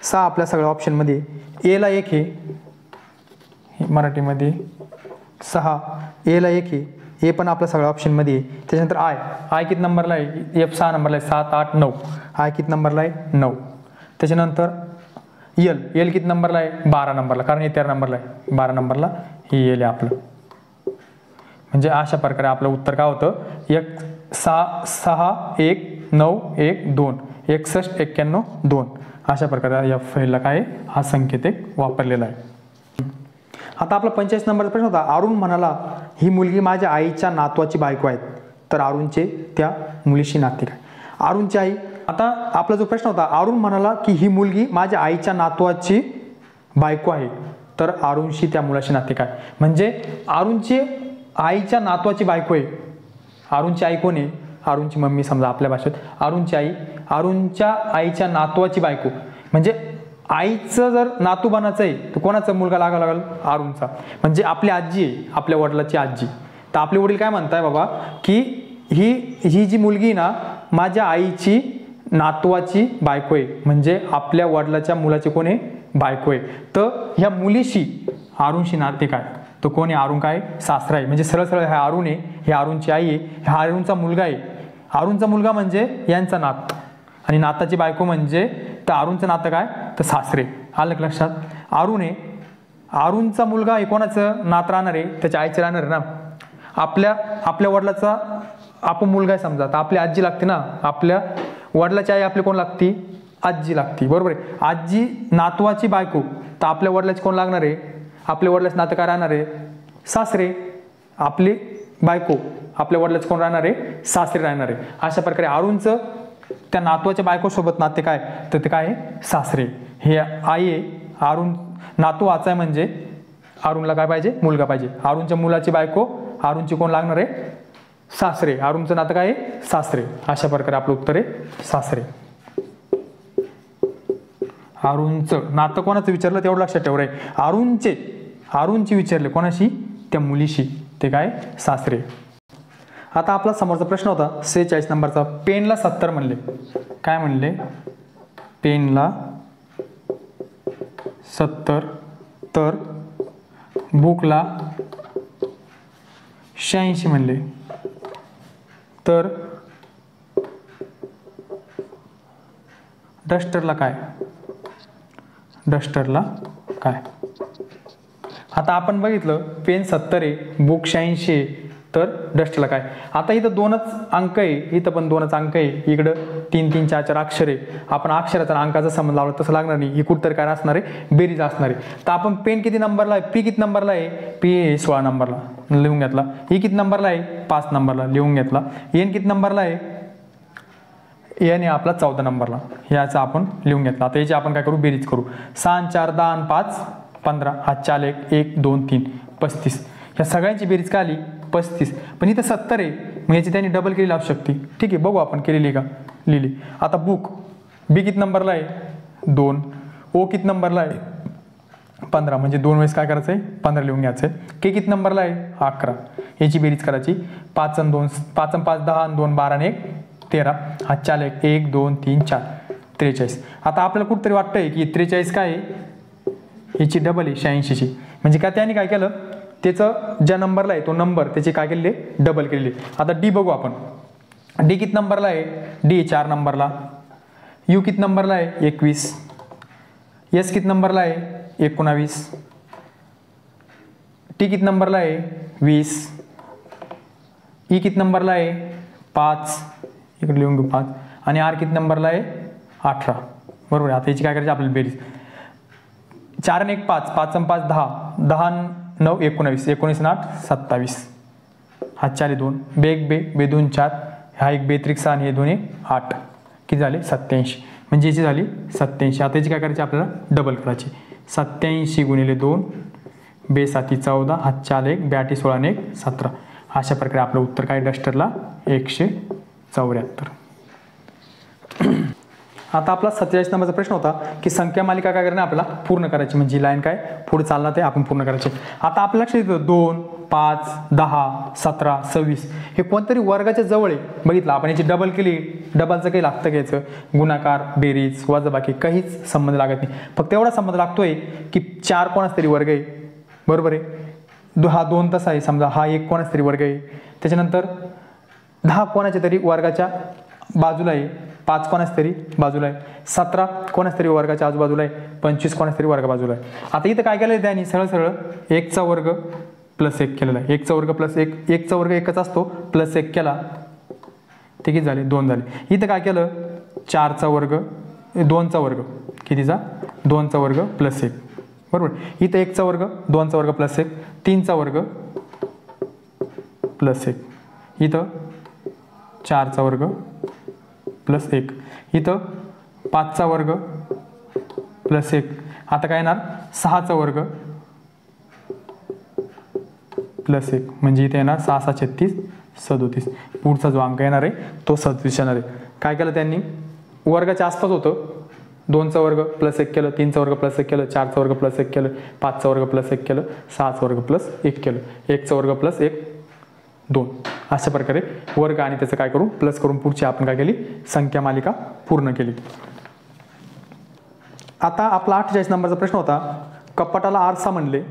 Speaker 1: 6 आपल्या सगळ्या ऑप्शनमध्ये. Aला 1 आहे मराठीमध्ये 6. Aला 1 आहे. A पण आपल्या सगळ्या ऑप्शनमध्ये आहे. त्याच्यानंतर I किती नंबरला आहे? F 6 नंबरला आहे. 7 8 9. I किती नंबरला आहे? 9. त्याच्यानंतर L किती नंबरला आहे? 12 नंबरला. कारण हे 13 नंबरला आहे. 12 नंबरला हे L आहे आपलं. म्हणजे अशा प्रकारे आपलं उत्तर काय होतं? 6 1 9 1 2 61 91 2. अशा प्रकारे या फैलला काय? हा संकेतिक वापरलेला आहे. आता आपला 45 नंबरचा प्रश्न होता, अरुण म्हणाला ही मुलगी माझ्या आईच्या नातवाची बायको आहे. तर अरुणचे त्या मुलीशी नाते काय? अरुणची आई. आता आपला जो प्रश्न होता, अरुण म्हणाला की ही मुलगी माझ्या आईच्या नातवाची बायको आहे. तर अरुणशी त्या मुलाशी नाते काय? म्हणजे अरुणची आईच्या नातवाची बायको आहे. अरुणची आई कोण आहे? अरुणची मम्मी समजा आपल्या भाषेत. अरुणची आई, अरुणच्या आईच्या नातवाची बायको. म्हणजे आईचं जर नातू बनायचं आहे तर कोणाचा मुलगा लागेल? अरुणचा. म्हणजे आपली आजी आहे, आपल्या वडिलाची आजी. तर आपले वडील काय म्हणताय बाबा की ही जी मुलगी ना माझ्या आईची नातवाची बायको आहे. म्हणजे आपल्या वडिलाच्या मुलाची कोण आहे? बायको आहे. तर ह्या मुलीशी अरुणशी नाते काय? तो कोण आहे? अरुण काय? सासरा आहे. म्हणजे सरळ हा अरुण आहे, हे अरुणची आई आहे, हा अरुणचा मुलगा आहे. अरुणचा मुलगा म्हणजे यांचा नात आणि नाताची बायको म्हणजे तर अरुणचं नातं काय? तर सासरे. आलं लक्षात? अरुण आहे, अरुणचा मुलगा आहे, कोणाचं नात राहणार आहे? त्याच्या आईचे राहणार आहे ना. आपल्या वडिलाचा आपण मुलगा आहे समजा, तर आपली आजी लागते ना. आपल्या वडिलाची आई आपली कोण लागती? आजी लागती. बरोबर आहे. आजी नातवाची बायको तर आपल्या वडिलांचे कोण लागणार आहे, आपल्या वडिलांचं नातं काय राहणार आहे, सासरे. आपली बायको आपल्या वडिलांचं कोण राहणार आहे, सासरे राहणार आहे. अशा प्रकारे अरुणचं त्या नातवाच्या बायकोसोबत नाते काय, तर ते काय आहे, सासरे. हे आई आहे, अरुण नातू वाचा आहे म्हणजे अरुणला काय पाहिजे, मुलगा पाहिजे. अरुणच्या मुलाची बायको अरुणची कोण लागणार आहे, सासरे. अरुणचं नातं काय आहे, सासरे. अशा प्रकारे आपलं उत्तर आहे सासरे. अरुणचं नातं कोणाचं विचारलं तेवढं लक्षात ठेव रे. अरुणची विचारले कोणाशी, त्या मुलीशी, ते काय, सासरे. आता आपला समोरचा प्रश्न होता 46 नंबरचा. पेनला 70 म्हणले, काय म्हणले, पेनला 70 तर बुकला 86 म्हणले, तर डस्टरला काय, डस्टरला काय. आता आपण बघितलं पेन 70 आहे, बुक 86 आहे, तर डस्टरला काय. आता इथं 2च अंक आहे, इथं पण 2च अंक आहे, इकडं 3 3 4 4 अक्षर आहे. आपण अक्षराचा अंकाचा संबंध लावला तसं लागणार नाही, ही कुठं तर काय असणार आहे, बेरीज असणार आहे. तर आपण पेन किती नंबरला आहे, पी किती नंबरला आहे, पी 16 नंबरला लिहून घेतला. ही किती नंबरला आहे, 5 नंबरला लिहून घेतला. एन किती नंबरला आहे, एन आहे आपला 14 नंबरला, याचा आपण लिहून घेतला. आता याची आपण काय करू, बेरीज करू. 6 4 10 आणि 5 15, हा 4 1 2 3 35. ह्या सगळ्यांची बेरीज काय आली, 35. पण इथं 70 आहे, मग याची त्यांनी डबल केली लावू शकते. ठीक आहे, बघू आपण केलेली का, लिहिली. आता बुक बी किती नंबरला आहे, 2. ओ किती नंबरला आहे, 15, म्हणजे 2 वेळेस काय करायचं आहे, 15 लिहून घ्यायचं आहे. के किती नंबरला आहे, 11. याची बेरीज करायची. 5 आणि 2 5 आणि 5 10 आणि 2 12 आणि 1 13, हा 4 1 2 3 4 43. आता आपल्याला कुठंतरी वाटतंय की 43 काय आहे, याची डबल आहे 86ची. म्हणजे काय त्याने काय केलं, त्याचं ज्या नंबरला आहे तो नंबर त्याची काय केलेली, डबल केलेली. आता डी बघू आपण. डी किती नंबरला आहे, डी 4 नंबरला. यू किती नंबरला आहे, 21. एस किती नंबरला आहे, 19. टी किती नंबरला आहे, 20. ई किती नंबरला आहे, 5. इकडे लिहून घेऊ 5. आणि आर किती नंबरला आहे, 18. बरोबर आहे. आता याची काय करायची आपल्याला बेरीज. 4 आणि 1 5, 5 आणि 5 10, 10 9 19, 19 आणि 8 27. हा 4 2, बे 1 बे 2 4, हा 1 बे 6 आणि हे 2 8. किती झाले, 87. म्हणजे याची झाली 87. आता याची काय करायची आपल्याला, डबल करायची. 87 गुणिले 2, बे 7 14, हा 4 1 बे 8 16 आणि 1 17. अशा प्रकारे आपलं उत्तर काय, डस्टरला 174. आता आपला 47 नंबरचा प्रश्न होता की संख्या मालिका काय करणे आपल्याला पूर्ण करायची, म्हणजे लाईन काय पुढे चालणार ते आपण पूर्ण करायचे. आता आपल्या लक्षात येतं 2 5 10 17 26 हे कोणतरी वर्गाच्या जवळ आहे. बघितलं आपण याची डबल केली, डबलचं काही लागतं घ्यायचं, गुणाकार बेरीज वजाबाकी काहीच संबंध लागत नाही. फक्त एवढा संबंध लागतोय की 4 कोणाच तरी वर्ग आहे, बरोबर आहे. हा 2 तसा आहे समजा, हा 1 कोणाच तरी वर्ग आहे. त्याच्यानंतर 10 कोणाच्या तरी वर्गाच्या बाजूला आहे, 5 कोणाच तरी बाजूला आहे, 17 कोणाच तरी वर्गाच्या आजूबाजूला आहे, 25 कोणाच तरी वर्गा बाजूला आहे. आता इथं काय केलं त्यांनी, सरळ सरळ 1चा वर्ग प्लस 1 केलेला आहे. 1चा वर्ग प्लस 1, 1चा वर्ग 1च असतो, प्लस 1 केला ते किती झाले, 2 झाले. इथं काय केलं, 4चा वर्ग 2चा वर्ग कितीचा, 2चा वर्ग प्लस 1, बरोबर. इथं 1चा वर्ग 2चा वर्ग प्लस 1, 3चा वर्ग प्लस 1, इथं 4चा वर्ग प्लस 1, इथं 5चा वर्ग प्लस 1. आता काय येणार, 6चा वर्ग प्लस 1, म्हणजे इथे येणार 6 6 36 37. पुढचा जो अंक येणार आहे तो 37 येणार आहे. काय केलं त्यांनी, वर्गाच्या आसपास होतं, 2चा वर्ग प्लस 1 केलं, 3चा वर्ग प्लस 1 केलं, 4चा वर्ग प्लस 1 केलं, 5चा वर्ग प्लस 1 केलं, 6चा वर्ग प्लस 1 केलं, 1चा वर्ग प्लस 1 2. अशा प्रकारे वर्ग आणि त्याचं काय करू, प्लस करून पुढची आपण काय केली, संख्या मालिका पूर्ण केली. आता आपला 48 नंबरचा प्रश्न होता, कपाटाला आरसा म्हणले,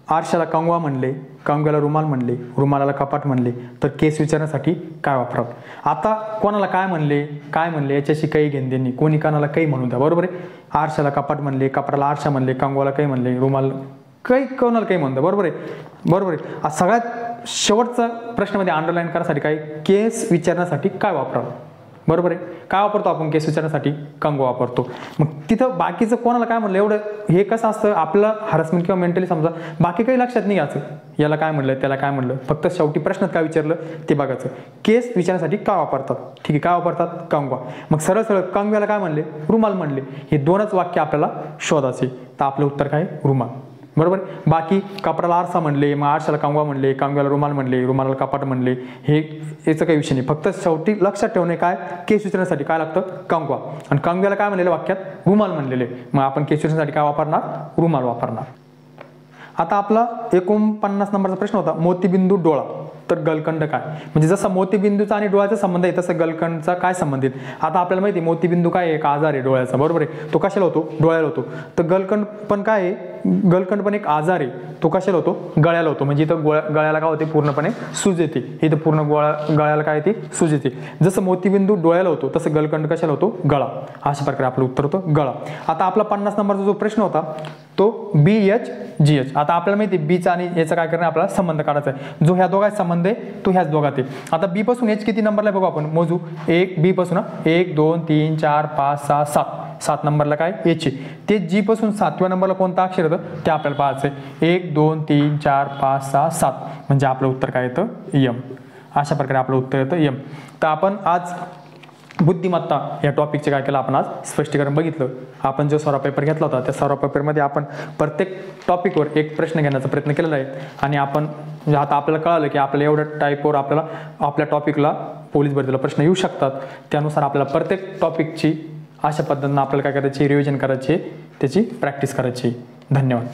Speaker 1: आरशाला कंगवा म्हणले, कंगव्याला रुमाल म्हणले, रुमालाला कपाट म्हणले, तर केस विचारण्यासाठी काय वापरावं. आता कोणाला काय म्हणले याच्याशी काही घेणदेण नाही, कोणी कोणाला काही म्हणून द्या, बरोबर आहे. आरशाला कपाट म्हणले, कपाटाला आरशा म्हणले, कंगवाला काही म्हणले, रुमाल काही कोणाला काही म्हणतं, बरोबर आहे, बरोबर आहे. सगळ्यात शेवटचा प्रश्नामध्ये अंडरलाईन करण्यासाठी काय, केस विचारण्यासाठी काय वापरावं. बरोबर आहे. काय वापरतो आपण केस विचारण्यासाठी? कंगवा वापरतो. मग तिथं बाकीचं कोणाला काय म्हणलं एवढं, हे कसं असतं आपलं हॅरसमेंट किंवा मेंटली समजा बाकी काही लक्षात नाही घ्यायचं, याला काय म्हणलं त्याला काय म्हणलं, फक्त शेवटी प्रश्नात काय विचारलं ते बघायचं. केस विचारण्यासाठी काय वापरतात? ठीक आहे, काय वापरतात? कंगवा. मग सरळ सरळ कंगव्याला काय म्हणले? रुमाल म्हणले. हे दोनच वाक्य आपल्याला शोधायचे. तर आपलं उत्तर काय? रुमाल. बरोबर. बाकी कपड्याला आरसा म्हणले, मग आरशाला कंगवा म्हणले, कंगव्याला रुमाल म्हणले, रुमाला कपाट म्हणले, हे याचं काही विषय नाही. फक्त शेवटी लक्षात ठेवणे काय? केस विचारण्यासाठी काय लागतं? कंगवा. आणि कंगव्याला काय म्हणलेलं वाक्यात? रुमाल म्हणलेले. मग आपण केस विचारण्यासाठी काय वापरणार? रुमाल वापरणार. आता आपला 49 नंबरचा प्रश्न होता मोतीबिंदू डोळा. तर गलकंड काय? म्हणजे जसं मोतीबिंदूचा आणि डोळ्याचा संबंध आहे तसं गलकंडचा काय संबंध आहे? आता आपल्याला माहिती आहे मोतीबिंदू काय आहे? एक आजार आहे डोळ्याचा. बरोबर आहे. तो कशाला होतो? डोळ्याला होतो. तर गलकंड पण काय आहे? गलकंड पण एक आजार आहे. तो कशाला होतो? गळ्याला होतो. म्हणजे इथं गळ्याला काय होते? पूर्णपणे सूज येते. इथं पूर्ण गळ्याला काय येते? सूज येते. जसं मोतीबिंदू डोळ्याला होतो तसं गलकंड कशाला होतो? गळा. अशा प्रकारे आपलं उत्तर होतं गळा. आता आपला 50 नंबरचा जो प्रश्न होता तो BHGH. आता आपल्याला माहिती आहे बीचा आणि याचा काय करणं आपल्याला संबंध काढायचा आहे. जो ह्या दोघांचा संबंध आहे तो ह्याच दोघात आहे. आता बी पासून एच किती नंबरला बघू आपण, मोजू. बी पासून 1 2 3 4 5 6 7 नंबरला काय? एच आहे. ते जी पासून 7व्या नंबरला कोणतं अक्षर येतं ते आपल्याला पाहायचं आहे. 1 2 3 4 5 6 7 म्हणजे आपलं उत्तर काय येतं? यम. अशा प्रकारे आपलं उत्तर येतं यम. तर आपण आज बुद्धिमत्ता या टॉपिकचे काय केलं आपण आज स्पष्टीकरण बघितलं. आपण जो सराव पेपर घेतला होता त्या सराव पेपरमध्ये आपण प्रत्येक टॉपिकवर एक प्रश्न घेण्याचा प्रयत्न केलेला आहे. आणि आपण आता आपल्याला कळालं की आपल्या एवढ्या टाईपवर आपल्याला आपल्या टॉपिकला पोलीस भरतीला प्रश्न येऊ शकतात. त्यानुसार आपल्याला प्रत्येक टॉपिकची अशा पद्धतीनं आपल्याला काय करायची? रिव्हिजन करायची, त्याची प्रॅक्टिस करायची. धन्यवाद.